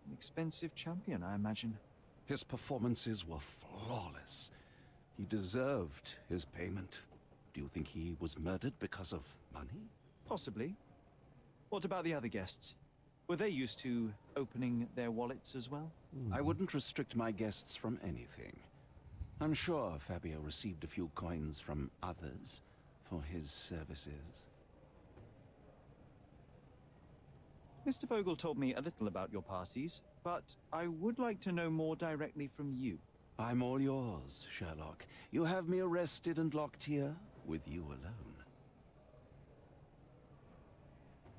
Speaker 5: An expensive champion, I imagine.
Speaker 9: His performances were flawless. He deserved his payment. Do you think he was murdered because of money?
Speaker 5: Possibly. What about the other guests? Were they used to opening their wallets as well?
Speaker 9: I wouldn't restrict my guests from anything. I'm sure Fabio received a few coins from others for his services.
Speaker 5: Mr. Vogel told me a little about your parties, but I would like to know more directly from you.
Speaker 9: I'm all yours, Sherlock. You have me arrested and locked here with you alone.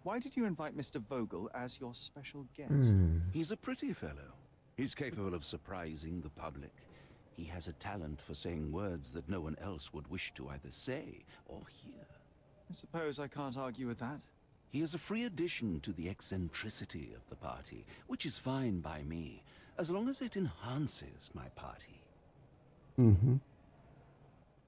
Speaker 5: Why did you invite Mr. Vogel as your special guest?
Speaker 9: He's a pretty fellow. He's capable of surprising the public. He has a talent for saying words that no one else would wish to either say or hear.
Speaker 5: I suppose I can't argue with that.
Speaker 9: He is a free addition to the eccentricity of the party, which is fine by me, as long as it enhances my party.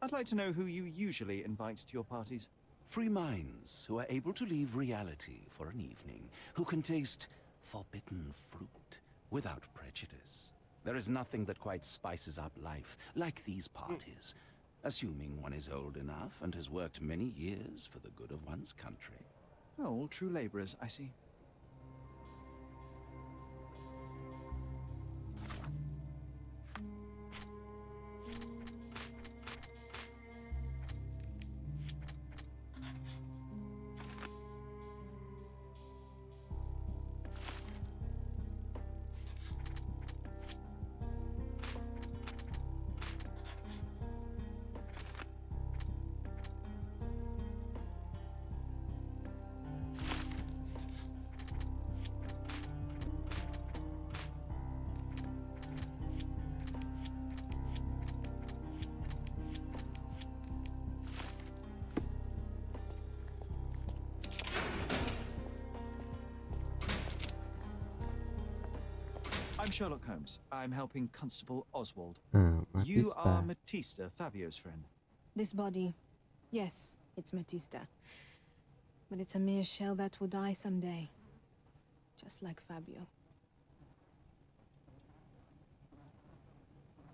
Speaker 5: I'd like to know who you usually invite to your parties.
Speaker 9: Free minds who are able to leave reality for an evening, who can taste forbidden fruit without prejudice. There is nothing that quite spices up life like these parties, assuming one is old enough and has worked many years for the good of one's country.
Speaker 5: Oh, all true laborers, I see. I'm Sherlock Holmes. I'm helping Constable Oswald. You are Matista, Fabio's friend.
Speaker 6: This body, yes, it's Matista. But it's a mere shell that will die someday. Just like Fabio.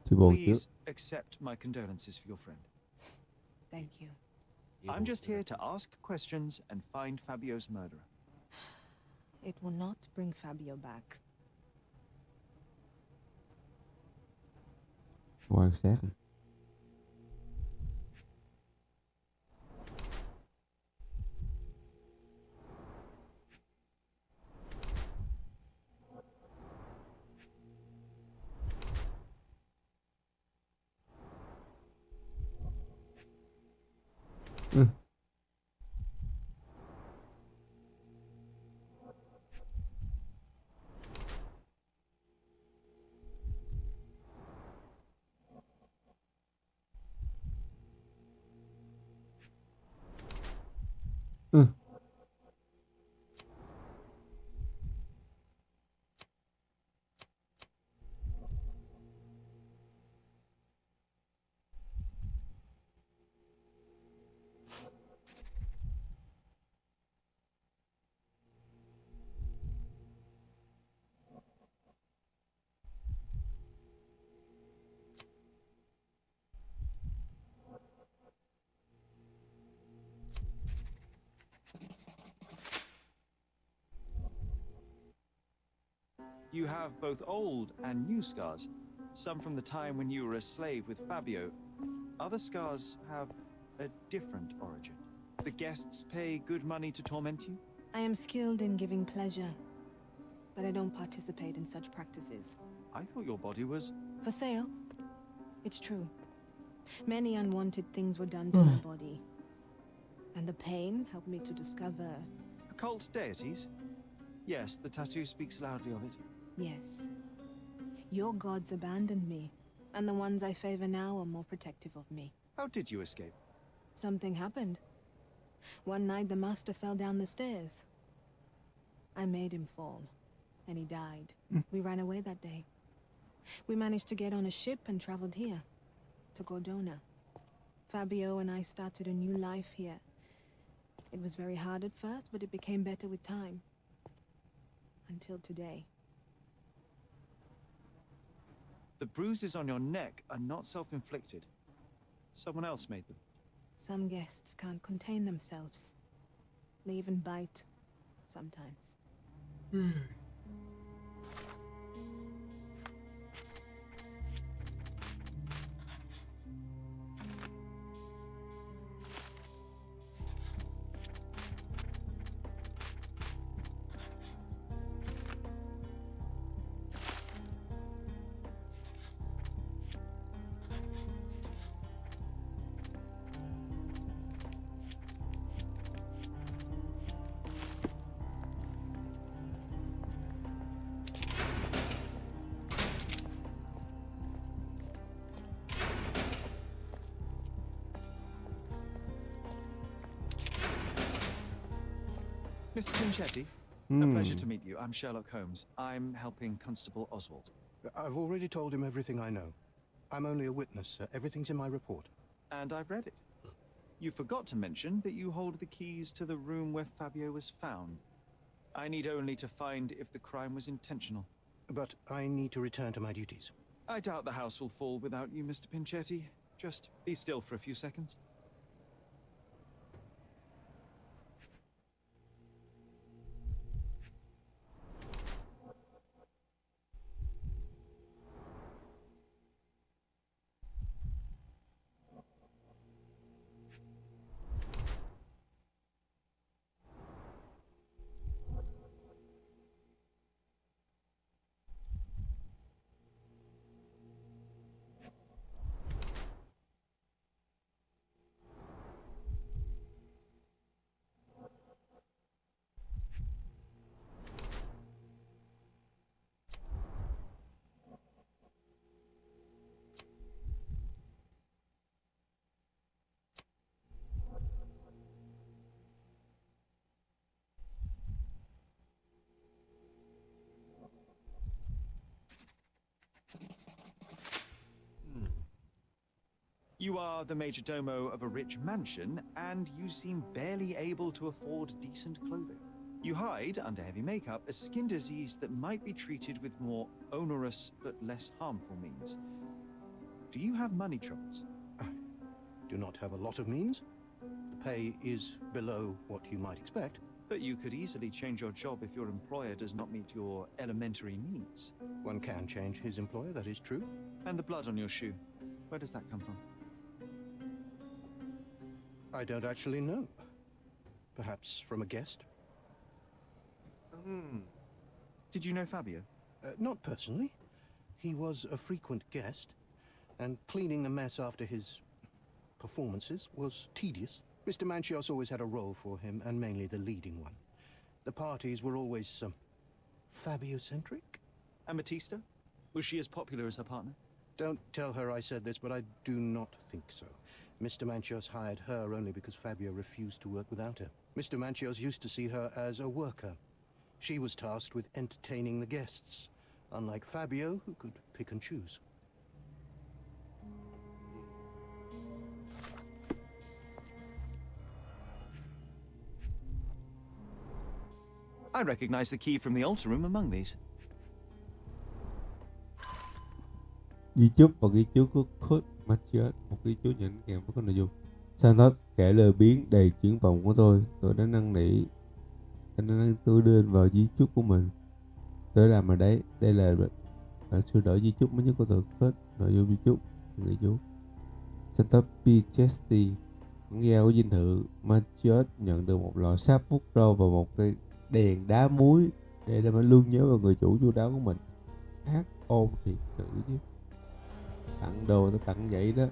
Speaker 5: Please accept my condolences for your friend.
Speaker 6: Thank you.
Speaker 5: I'm just here to ask questions and find Fabio's murderer.
Speaker 6: It will not bring Fabio back.
Speaker 1: Wou ik zeggen.
Speaker 5: You have both old and new scars. Some from the time when you were a slave with Fabio. Other scars have a different origin. The guests pay good money to torment you?
Speaker 6: I am skilled in giving pleasure, but I don't participate in such practices.
Speaker 5: I thought your body was...
Speaker 6: For sale? It's true. Many unwanted things were done to my body. And the pain helped me to discover...
Speaker 5: Occult deities? Yes, the tattoo speaks loudly of it.
Speaker 6: Yes. Your gods abandoned me, and the ones I favor now are more protective of me.
Speaker 5: How did you escape?
Speaker 6: Something happened. One night the master fell down the stairs. I made him fall, and he died. We ran away that day. We managed to get on a ship and traveled here, to Gordona. Fabio and I started a new life here. It was very hard at first, but it became better with time. Until today.
Speaker 5: The bruises on your neck are not self-inflicted. Someone else made them.
Speaker 6: Some guests can't contain themselves. They even bite, sometimes.
Speaker 5: Mr. Pinchetti, a pleasure to meet you. I'm Sherlock Holmes. I'm helping Constable Oswald.
Speaker 3: I've already told him everything I know. I'm only a witness, sir. Everything's in my report.
Speaker 5: And I've read it. You forgot to mention that you hold the keys to the room where Fabio was found. I need only to find if the crime was intentional.
Speaker 3: But I need to return to my duties.
Speaker 5: I doubt the house will fall without you, Mr. Pinchetti. Just be still for a few seconds. You are the major domo of a rich mansion, and you seem barely able to afford decent clothing. You hide under heavy makeup a skin disease that might be treated with more onerous but less harmful means. Do you have money troubles?
Speaker 3: I do not have a lot of means. The pay is below what you might expect.
Speaker 5: But you could easily change your job if your employer does not meet your elementary needs.
Speaker 3: One can change his employer, that is true.
Speaker 5: And the blood on your shoe, where does that come from?
Speaker 3: I don't actually know. Perhaps from a guest?
Speaker 5: Did you know Fabio?
Speaker 3: Not personally. He was a frequent guest, and cleaning the mess after his performances was tedious. Mr. Manchios always had a role for him, and mainly the leading one. The parties were always Fabio-centric.
Speaker 5: And Batista? Was she as popular as her partner?
Speaker 3: Don't tell her I said this, but I do not think so. Mr. Manchios hired her only because Fabio refused to work without her. Mr. Manchios used to see her as a worker. She was tasked with entertaining the guests, unlike Fabio, who could pick and choose.
Speaker 5: I recognize the key from the altar room among these.
Speaker 1: Di chúc và ghi chú của Kurt Mathias, một ghi chú nhẫn kèm với có nội dung: Santos kể lời biến đầy triển vọng của tôi đã năn nỉ, anh đã năn tôi đưa vào di chúc của mình. Tôi làm ở đấy, đây là sửa đổi di chúc mới nhất của tôi. Kurt, nội dung di chúc, ghi chú: Santos Pichesti, nghe của dinh thự Mathias nhận được một lọ sáp vuốt râu và một cái đèn đá muối để mà luôn nhớ vào người chủ chu đáo của mình. Hát ôn thiệt sự chứ. Tặng đồ tôi tặng vậy đó.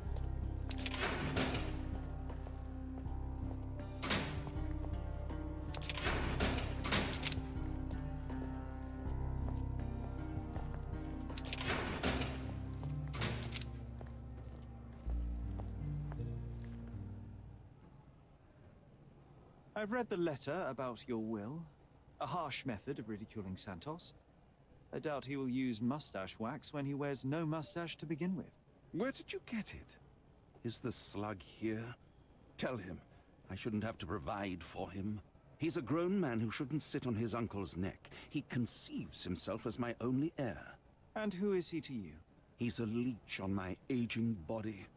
Speaker 5: I've read the letter about your will. A harsh method of ridiculing Santos. I doubt he will use mustache wax when he wears no mustache to begin with.
Speaker 9: Where did you get it? Is the slug here? Tell him I shouldn't have to provide for him. He's a grown man who shouldn't sit on his uncle's neck. He conceives himself as my only heir.
Speaker 5: And who is he to you?
Speaker 9: He's a leech on my aging body.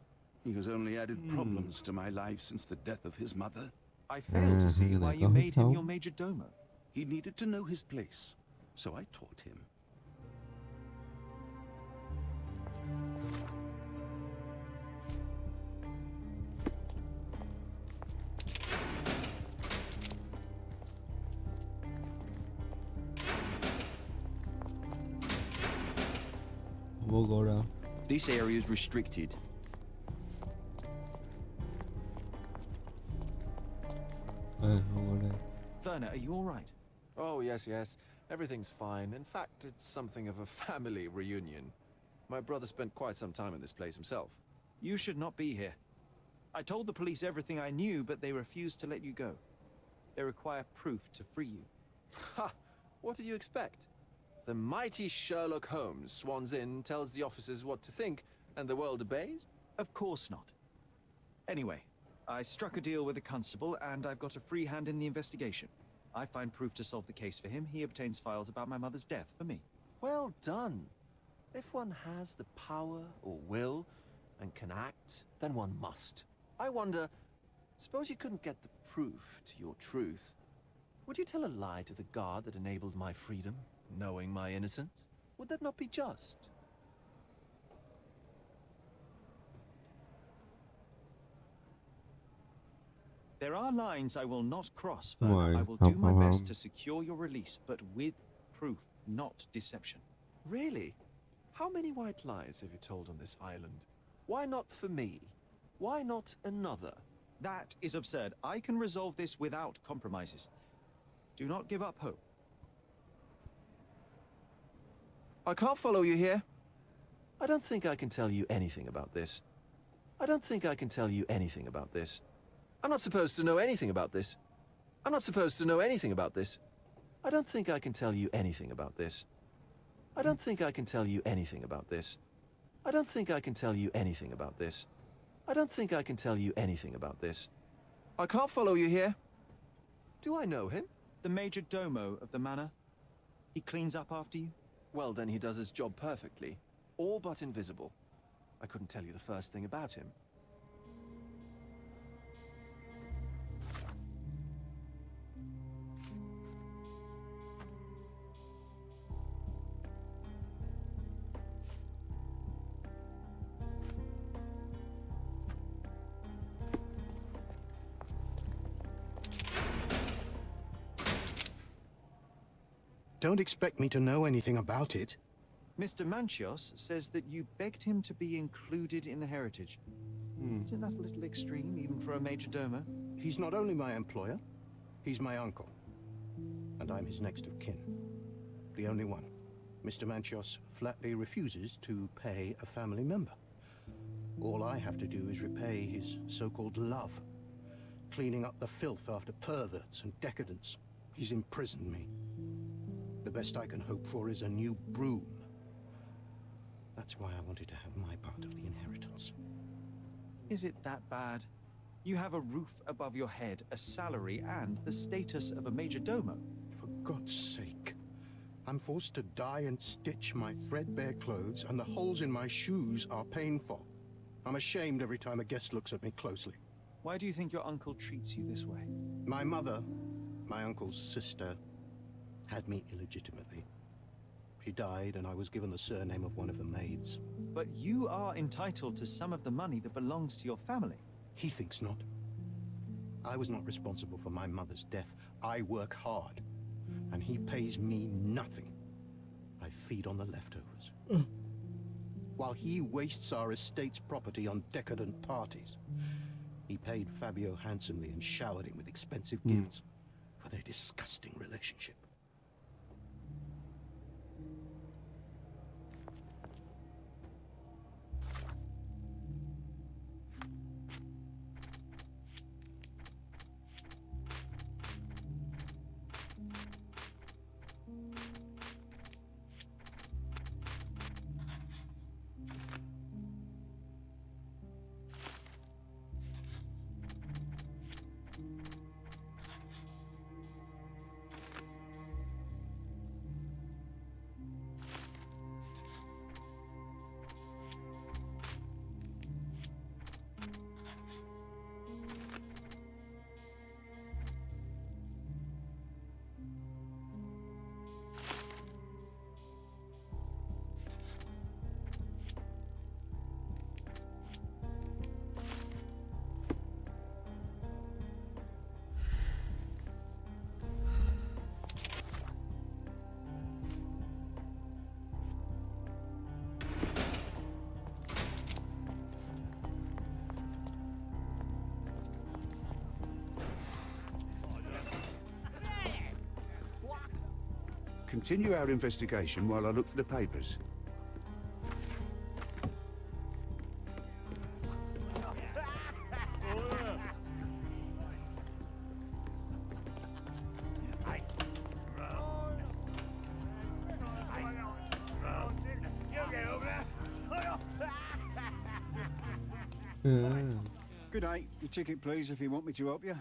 Speaker 9: He has only added problems to my life since the death of his mother.
Speaker 5: I fail to see why you made him your major domo.
Speaker 9: He needed to know his place, so I taught him.
Speaker 1: Vô go đâu.
Speaker 10: This area is restricted.
Speaker 1: Không có đây.
Speaker 5: Werner, are you all right?
Speaker 8: Oh, yes, yes. Everything's fine. In fact, it's something of a family reunion. My brother spent quite some time in this place himself.
Speaker 5: You should not be here. I told the police everything I knew, but they refused to let you go. They require proof to free you.
Speaker 8: Ha! What did you expect? The mighty Sherlock Holmes swans in, tells the officers what to think, and the world obeys?
Speaker 5: Of course not. Anyway, I struck a deal with the constable, and I've got a free hand in the investigation. I find proof to solve the case for him. He obtains files about my mother's death for me.
Speaker 8: Well done. If one has the power or will and can act, then one must. I wonder, suppose you couldn't get the proof to your truth. Would you tell a lie to the guard that enabled my freedom, knowing my innocence? Would that not be just?
Speaker 5: There are lines I will not cross,
Speaker 1: Đúng
Speaker 5: Werner.
Speaker 1: rồi,
Speaker 5: I will do my
Speaker 1: không.
Speaker 5: best to secure your release, but with proof, not deception.
Speaker 8: Really? How many white lies have you told on this island? Why not for me? Why not another?
Speaker 5: That is absurd. I can resolve this without compromises. Do not give up hope.
Speaker 8: I can't follow you here. I don't think I can tell you anything about this. I don't think I can tell you anything about this. I'm not supposed to know anything about this. I'm not supposed to know anything about this. I don't think I can tell you anything about this. I don't think I can tell you anything about this. I don't think I can tell you anything about this. I don't think I can tell you anything about this. I can't follow you here. Do I know him?
Speaker 5: The major domo of the manor. He cleans up after you.
Speaker 8: Well, then he does his job perfectly. All but invisible. I couldn't tell you the first thing about him.
Speaker 3: Don't expect me to know anything about it.
Speaker 5: Mr. Manchios says that you begged him to be included in the heritage. Isn't that a little extreme, even for a major domo?
Speaker 3: He's not only my employer, he's my uncle. And I'm his next of kin. The only one. Mr. Manchios flatly refuses to pay a family member. All I have to do is repay his so-called love. Cleaning up the filth after perverts and decadents. He's imprisoned me. The best I can hope for is a new broom. That's why I wanted to have my part of the inheritance.
Speaker 5: Is it that bad? You have a roof above your head, a salary, and the status of a major domo.
Speaker 3: For God's sake. I'm forced to dye and stitch my threadbare clothes, and the holes in my shoes are painful. I'm ashamed every time a guest looks at me closely.
Speaker 5: Why do you think your uncle treats you this way?
Speaker 3: My mother, my uncle's sister, had me illegitimately. She died, and I was given the surname of one of the maids.
Speaker 5: But you are entitled to some of the money that belongs to your family.
Speaker 3: He thinks not. I was not responsible for my mother's death. I work hard, and he pays me nothing. I feed on the leftovers. While he wastes our estate's property on decadent parties. He paid Fabio handsomely and showered him with expensive gifts for their disgusting relationship.
Speaker 2: continue our investigation while I look for the papers.
Speaker 11: Good day. Your ticket, please, if you want me to help you.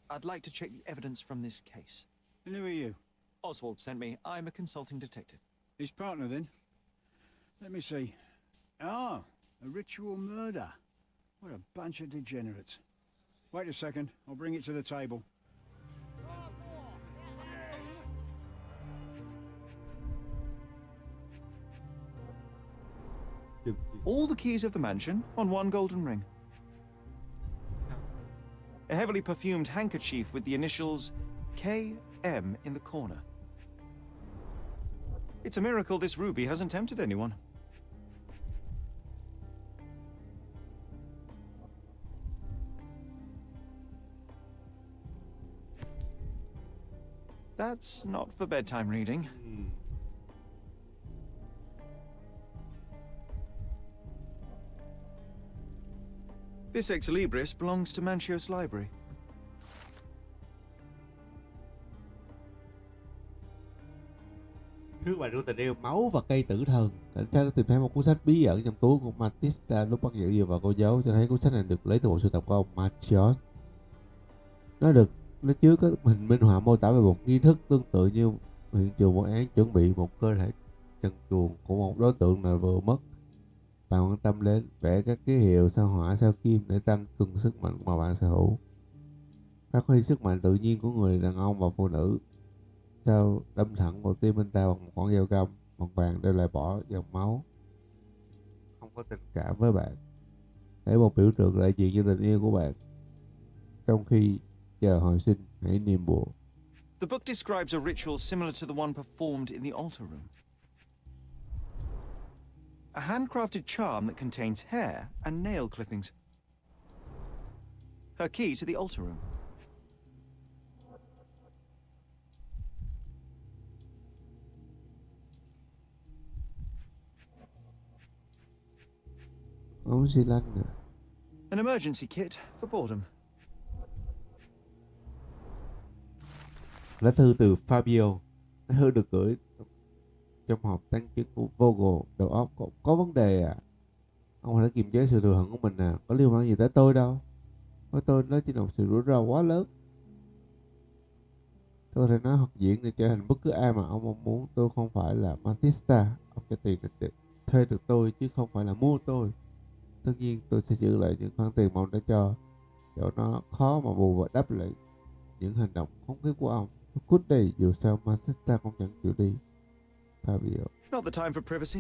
Speaker 5: I'd like to check the evidence from this case.
Speaker 11: And who are you?
Speaker 5: Oswald sent me. I'm a consulting detective.
Speaker 11: His partner, then? Let me see. Ah, a ritual murder. What a bunch of degenerates. Wait a second. I'll bring it to the table.
Speaker 5: All the keys of the mansion on one golden ring. A heavily perfumed handkerchief with the initials KM in the corner. It's a miracle this ruby hasn't tempted anyone. That's not for bedtime reading. This ex libris belongs to Manchios Library.
Speaker 1: Nước bạn của tình yêu máu và cây tử thần. Cảnh sát đã tìm thấy một cuốn sách bí ẩn trong túi của Matista lúc bắt giữ dựa vào cô dấu, cho thấy cuốn sách này được lấy từ bộ sưu tập của ông Manchios. Nó chứa các hình minh họa mô tả về một nghi thức tương tự như hiện trường vụ án, chuẩn bị một cơ thể trần truồng của một đối tượng nào vừa mất. Bạn quan tâm đến vẽ các ký hiệu sao hỏa sao kim để tăng cường sức mạnh mà bạn sở hữu. Phát huy sức mạnh tự nhiên của người đàn ông và phụ nữ. Sao đâm thẳng vào tim anh ta bằng một con dao găm bằng vàng để loại bỏ dòng máu. Không có tình cảm với bạn. Để một biểu tượng đại diện cho tình yêu của bạn. Trong khi chờ hồi sinh, hãy niệm bùa.
Speaker 5: The book describes a ritual similar to the one performed in the altar room. A handcrafted charm that contains hair and nail clippings. Her key to the altar room.
Speaker 1: Ống xi lanh nè.
Speaker 5: An emergency kit for boredom.
Speaker 1: Lá thư từ Fabio. Lá thư được gửi trong hộp tăng chức của Vogel. Đầu óc có vấn đề à? Ông hãy kiềm chế sự thừa hận của mình à? Có liên quan gì tới tôi đâu. Với tôi nó chỉ là một sự rủi ro quá lớn. Tôi có thể nói hoặc diễn để trở thành bất cứ ai mà ông mong muốn. Tôi không phải là Matista. Ông cho tiền để thuê được tôi chứ không phải là mua tôi. Tất nhiên tôi sẽ giữ lại những khoản tiền mà ông đã cho. Dẫu nó khó mà bù và đáp lại những hành động khốn kiếp của ông. Cút đây, dù sao Matista không chẳng chịu đi. Fabio.
Speaker 5: Not the time for privacy.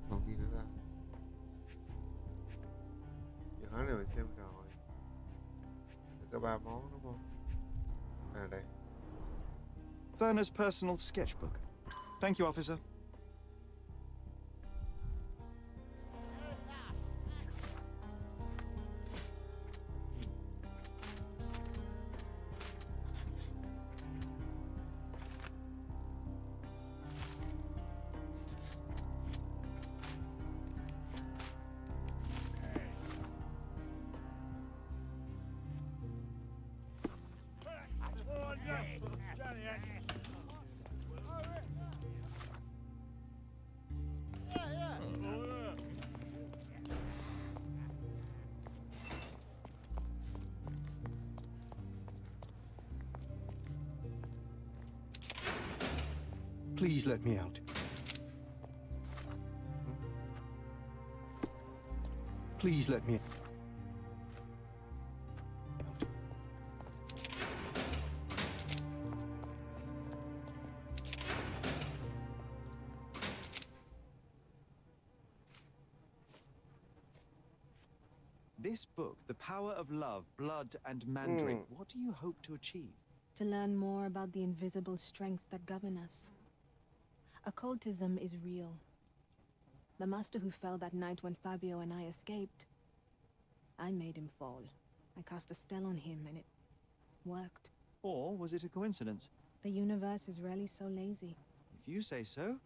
Speaker 1: Còn gì nữa ta? Giờ hỏi này mình xem rồi. Có 3 món đúng không? À đây.
Speaker 5: Werner's personal sketchbook. Thank you, officer.
Speaker 3: Please let me out. Please let me out.
Speaker 5: this book, The Power of Love, Blood and Mandrake, what do you hope to achieve?
Speaker 6: To learn more about the invisible strengths that govern us. Occultism is real. The master who fell that night when Fabio and I escaped, I made him fall. I cast a spell on him and it worked.
Speaker 5: Or was it a coincidence?
Speaker 6: The universe is rarely so lazy.
Speaker 5: If you say so.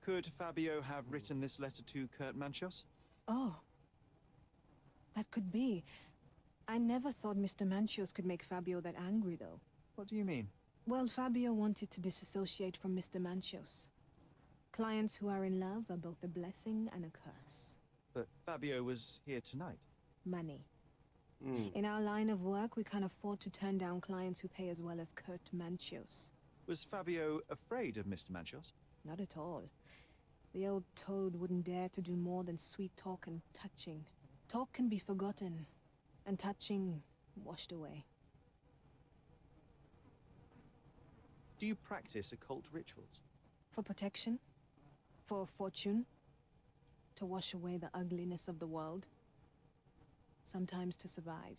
Speaker 5: Could Fabio have written this letter to Kurt Manchos?
Speaker 6: Oh. That could be. I never thought Mr. Manchos could make Fabio that angry, though.
Speaker 5: What do you mean?
Speaker 6: Well, Fabio wanted to disassociate from Mr. Manchos. Clients who are in love are both a blessing and a curse.
Speaker 5: But Fabio was here tonight.
Speaker 6: Money. In our line of work, we can't afford to turn down clients who pay as well as Kurt Manchos.
Speaker 5: Was Fabio afraid of Mr. Manchos?
Speaker 6: Not at all. The old toad wouldn't dare to do more than sweet talk and touching. Talk can be forgotten, and touching washed away.
Speaker 5: Do you practice occult rituals?
Speaker 6: For protection? For fortune? To wash away the ugliness of the world? Sometimes to survive.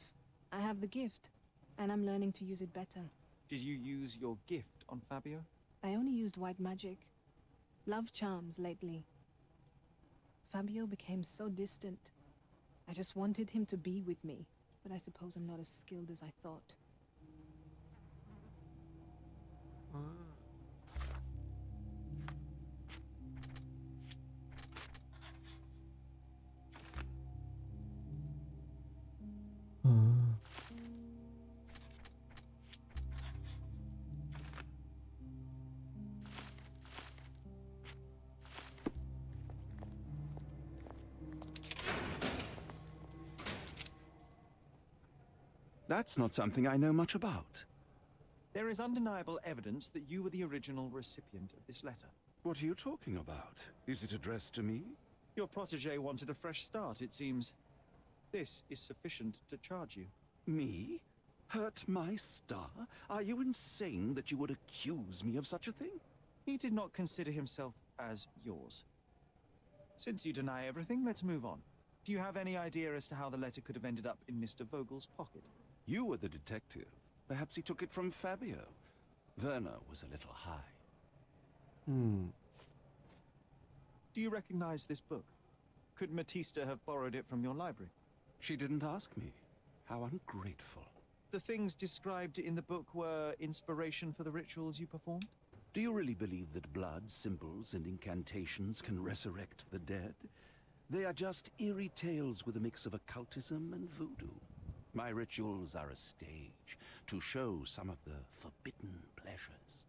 Speaker 6: I have the gift, and I'm learning to use it better.
Speaker 5: Did you use your gift on Fabio?
Speaker 6: I only used white magic. Love charms lately. Fabio became so distant. I just wanted him to be with me, but I suppose I'm not as skilled as I thought.
Speaker 9: That's not something I know much about.
Speaker 5: There is undeniable evidence that you were the original recipient of this letter.
Speaker 9: What are you talking about? Is it addressed to me?
Speaker 5: Your protege wanted a fresh start, it seems. This is sufficient to charge you.
Speaker 9: Me? Hurt my star? Are you insane that you would accuse me of such a thing?
Speaker 5: He did not consider himself as yours. Since you deny everything, let's move on. Do you have any idea as to how the letter could have ended up in Mr. Vogel's pocket?
Speaker 9: You were the detective. Perhaps he took it from Fabio. Werner was a little high.
Speaker 5: Do you recognize this book? Could Matista have borrowed it from your library?
Speaker 9: She didn't ask me. How ungrateful.
Speaker 5: The things described in the book were inspiration for the rituals you performed?
Speaker 9: Do you really believe that blood, symbols, and incantations can resurrect the dead? They are just eerie tales with a mix of occultism and voodoo. My rituals are a stage to show some of the forbidden pleasures.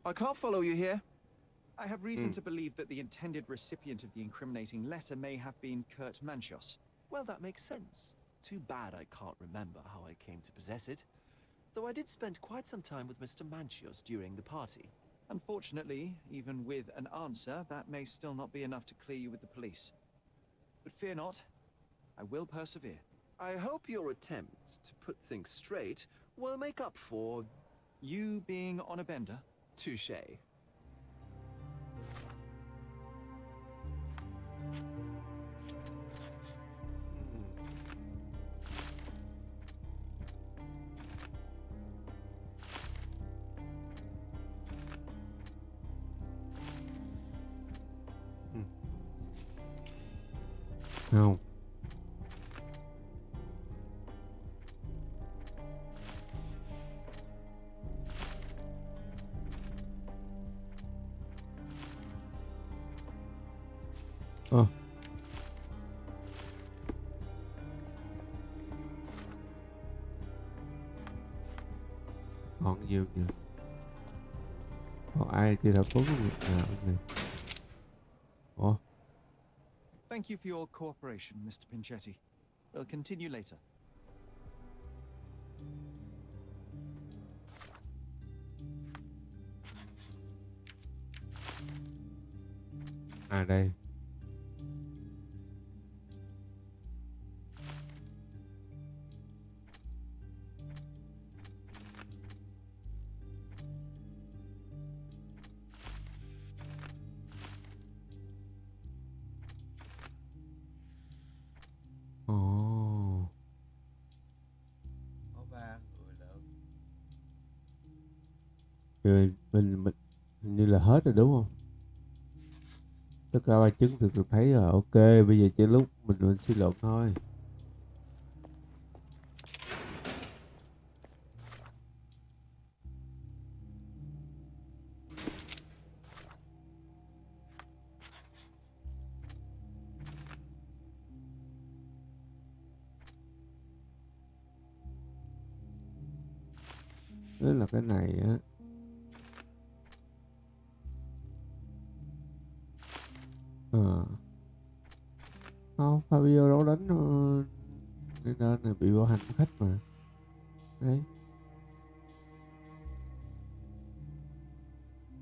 Speaker 5: I can't follow you here. I have reason to believe that the intended recipient of the incriminating letter may have been Kurt Manchos.
Speaker 8: Well, that makes sense. Too bad I can't remember how I came to possess it. Though I did spend quite some time with Mr. Manchios during the party.
Speaker 5: Unfortunately, even with an answer, that may still not be enough to clear you with the police. But fear not, I will persevere.
Speaker 8: I hope your attempt to put things straight will make up for...
Speaker 5: You being on a bender?
Speaker 8: Touché.
Speaker 1: Không. Ờ. Còn nhiều nhiều. Còn ai chưa đã bốn cái việc nào này? Ủa?
Speaker 5: Thank you for your cooperation, Mr. Pinchetti. We'll continue later.
Speaker 1: À đây. Ồ. Rồi mình hình như là hết rồi đúng không? Tất cả ba chứng được thấy rồi. Ok, bây giờ chỉ lúc mình suy luận thôi. Đó là cái này á. Không, Fabio đâu đánh nên này bị bạo hành khách mà. Đấy.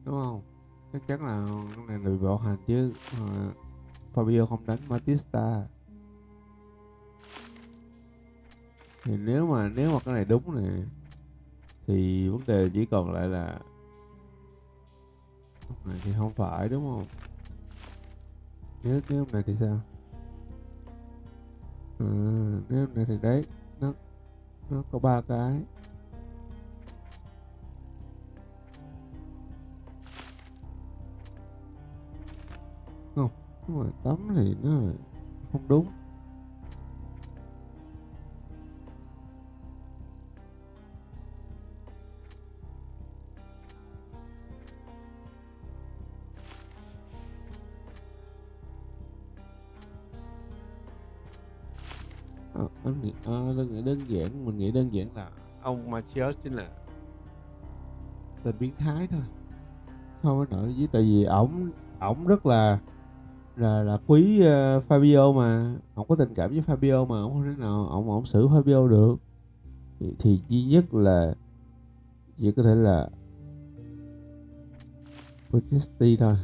Speaker 1: Đúng không? Chắc chắn là cái này là bị bạo hành chứ. Fabio không đánh Batista. Thì nếu mà cái này đúng này thì vấn đề chỉ còn lại là này thì không phải đúng không? Nếu này thì sao? Nếu này thì đấy nó có 3 cái. Không, nhưng mà tấm thì nó là không đúng. Anh nghĩ đơn giản, mình nghĩ đơn giản là ông Machios chính là biến thái thôi, không có nổi với, tại vì ổng rất là quý Fabio mà, ổng có tình cảm với Fabio mà, ổng không thể nào ổng xử Fabio được, thì duy nhất là chỉ có thể là Battisti thôi.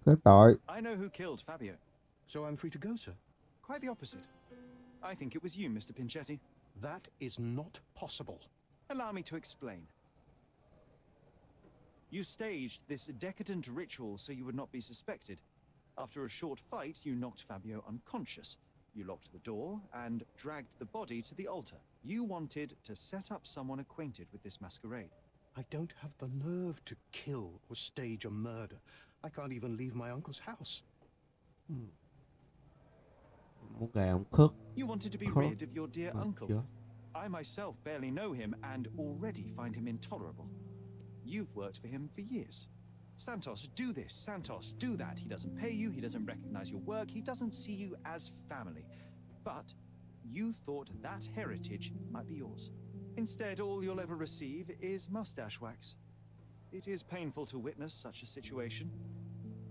Speaker 1: Cái tội.
Speaker 5: I know who killed Fabio.
Speaker 3: So I'm free to go, sir?
Speaker 5: Quite the opposite. I think it was you, Mr. Pinchetti.
Speaker 3: That is not possible.
Speaker 5: Allow me to explain. You staged this decadent ritual so you would not be suspected. After a short fight, you knocked Fabio unconscious. You locked the door and dragged the body to the altar. You wanted to set up someone acquainted with this masquerade.
Speaker 3: I don't have the nerve to kill or stage a murder. I can't even leave my uncle's house.
Speaker 1: Muốn gà ông khất.
Speaker 5: You wanted to be rid of your dear uncle. I myself barely know him and already find him intolerable. You've worked for him for years. Santos, do this. Santos, do that. He doesn't pay you. He doesn't recognize your work. He doesn't see you as family. But you thought that heritage might be yours. Instead, all you'll ever receive is mustache wax. It is painful to witness such a situation.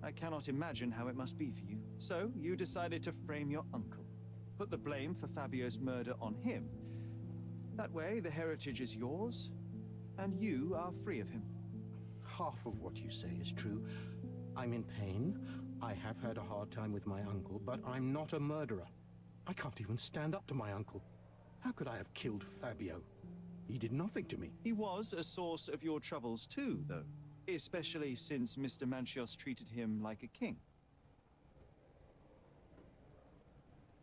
Speaker 5: I cannot imagine how it must be for you. So, you decided to frame your uncle. Put the blame for Fabio's murder on him. That way, the heritage is yours, and you are free of him.
Speaker 3: Half of what you say is true. I'm in pain. I have had a hard time with my uncle, but I'm not a murderer. I can't even stand up to my uncle. How could I have killed Fabio? He did nothing to me.
Speaker 5: He was a source of your troubles too, though. especially since Mr. Manchios treated him like a king.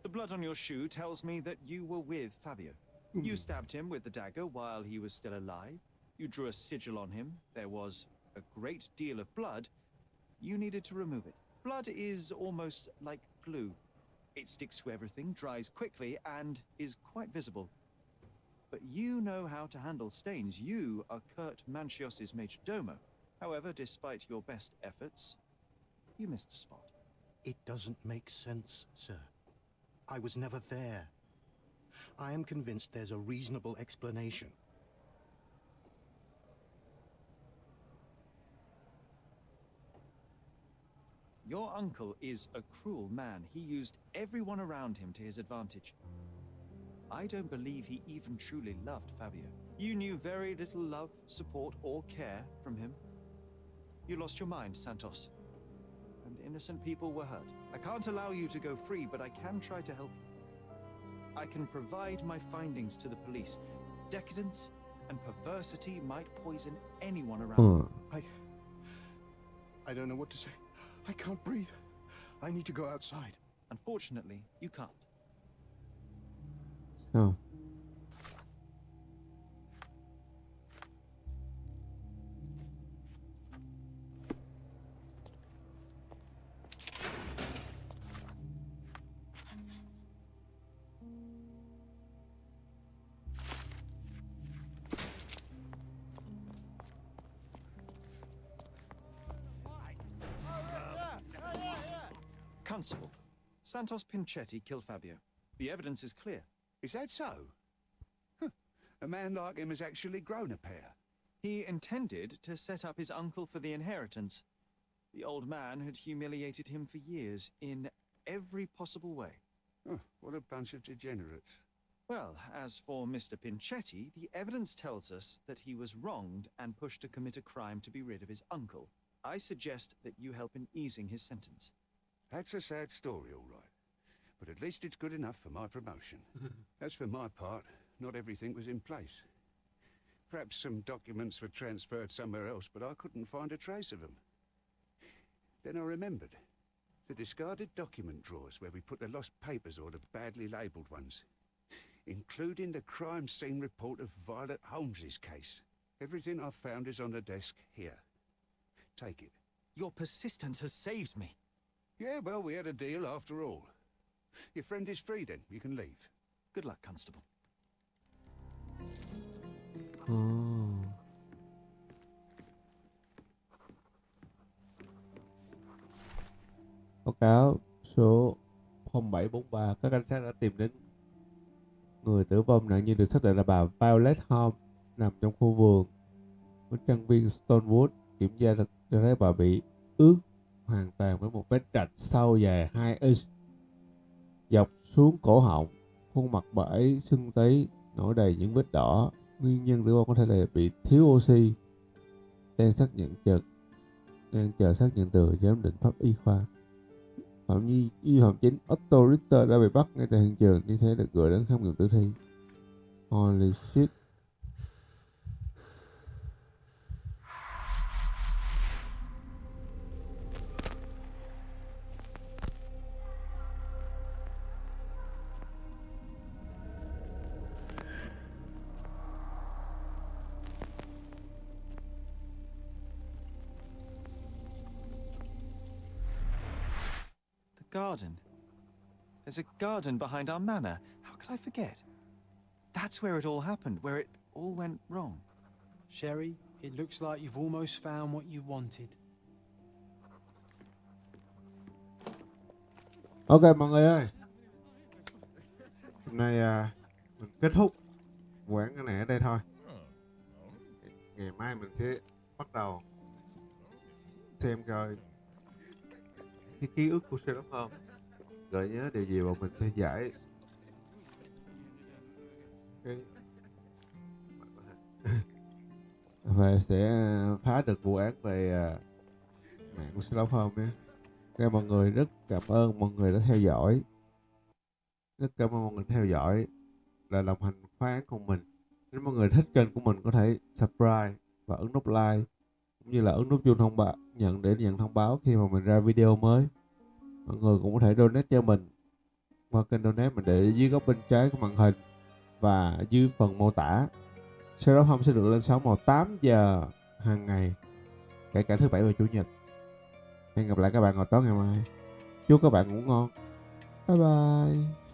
Speaker 5: The blood on your shoe tells me that you were with Fabio. You stabbed him with the dagger while he was still alive. You drew a sigil on him. There was a great deal of blood. You needed to remove it. Blood is almost like glue. It sticks to everything, dries quickly, and is quite visible. But you know how to handle stains. You are Kurt Manchios's major domo. However, despite your best efforts, you missed a spot.
Speaker 3: It doesn't make sense, sir. I was never there. I am convinced there's a reasonable explanation.
Speaker 5: Your uncle is a cruel man. He used everyone around him to his advantage. I don't believe he even truly loved Fabio. You knew very little love, support, or care from him. You lost your mind, Santos. And innocent people were hurt. I can't allow you to go free, but I can try to help you. I can provide my findings to the police. Decadence and perversity might poison anyone around.
Speaker 3: I don't know what to say. I can't breathe. I need to go outside.
Speaker 5: Unfortunately, you can't.
Speaker 1: Sao?
Speaker 5: Constable, Santos Pinchetti killed Fabio. The evidence is clear.
Speaker 2: Is that so? Huh. A man like him has actually grown a pair.
Speaker 5: He intended to set up his uncle for the inheritance. The old man had humiliated him for years in every possible way.
Speaker 2: Oh, what a bunch of degenerates.
Speaker 5: Well, as for Mr. Pinchetti, the evidence tells us that he was wronged and pushed to commit a crime to be rid of his uncle. I suggest that you help in easing his sentence.
Speaker 2: That's a sad story, all right. But at least it's good enough for my promotion. As for my part, not everything was in place. Perhaps some documents were transferred somewhere else, but I couldn't find a trace of them. Then I remembered. The discarded document drawers where we put the lost papers or the badly labelled ones. Including the crime scene report of Violet Holmes's case. Everything I've found is on the desk here. Take it.
Speaker 5: Your persistence has saved me.
Speaker 2: Yeah, well, we had a deal after all. Your friend is free then. You can leave.
Speaker 5: Good luck, Constable.
Speaker 1: Báo cáo số 0743, các cảnh sát đã tìm đến người tử vong. Nạn nhân được xác định là bà Violet Holmes, nằm trong khu vườn của trang viên Stonewood. Kiểm tra cho thấy bà bị ướt hoàn toàn với một vết rạch sâu dài 2 inch dọc xuống cổ họng. Khuôn mặt bà ấy sưng tấy, nổi đầy những vết đỏ. Nguyên nhân tử vong có thể là bị thiếu oxy. Đang chờ xác nhận từ giám định pháp y khoa. Phạm chính Otto Richter đã bị bắt ngay tại hiện trường, như thế được gửi đến khám nghiệm tử thi. Holy shit.
Speaker 5: Garden. There's a garden behind our manor. How could I forget? That's where it all happened, where it all went wrong.
Speaker 4: Sherry, it looks like you've almost found what you wanted.
Speaker 1: Ok mọi người ơi, hôm nay mình kết thúc vụ án cái này ở đây thôi. Ngày mai mình sẽ bắt đầu xem coi cái ký ức của Sherlock Holmes gợi nhớ điều gì, và mình sẽ giải cái và sẽ phá được vụ án về mạng của Sherlock Holmes nhé. Ok mọi người, rất cảm ơn mọi người đã theo dõi. Rất cảm ơn mọi người theo dõi, là đồng hành phá án cùng mình. Nếu mọi người thích kênh của mình có thể subscribe và ấn nút like. cũng như là ấn nút chuông thông báo để nhận thông báo khi mà mình ra video mới. Mọi người cũng có thể donate cho mình qua kênh donate mình để dưới góc bên trái của màn hình và dưới phần mô tả. Sherlock Holmes sẽ được lên sóng vào 8 giờ hàng ngày, kể cả thứ bảy và chủ nhật. Hẹn gặp lại các bạn vào tối ngày mai. Chúc các bạn ngủ ngon. Bye bye.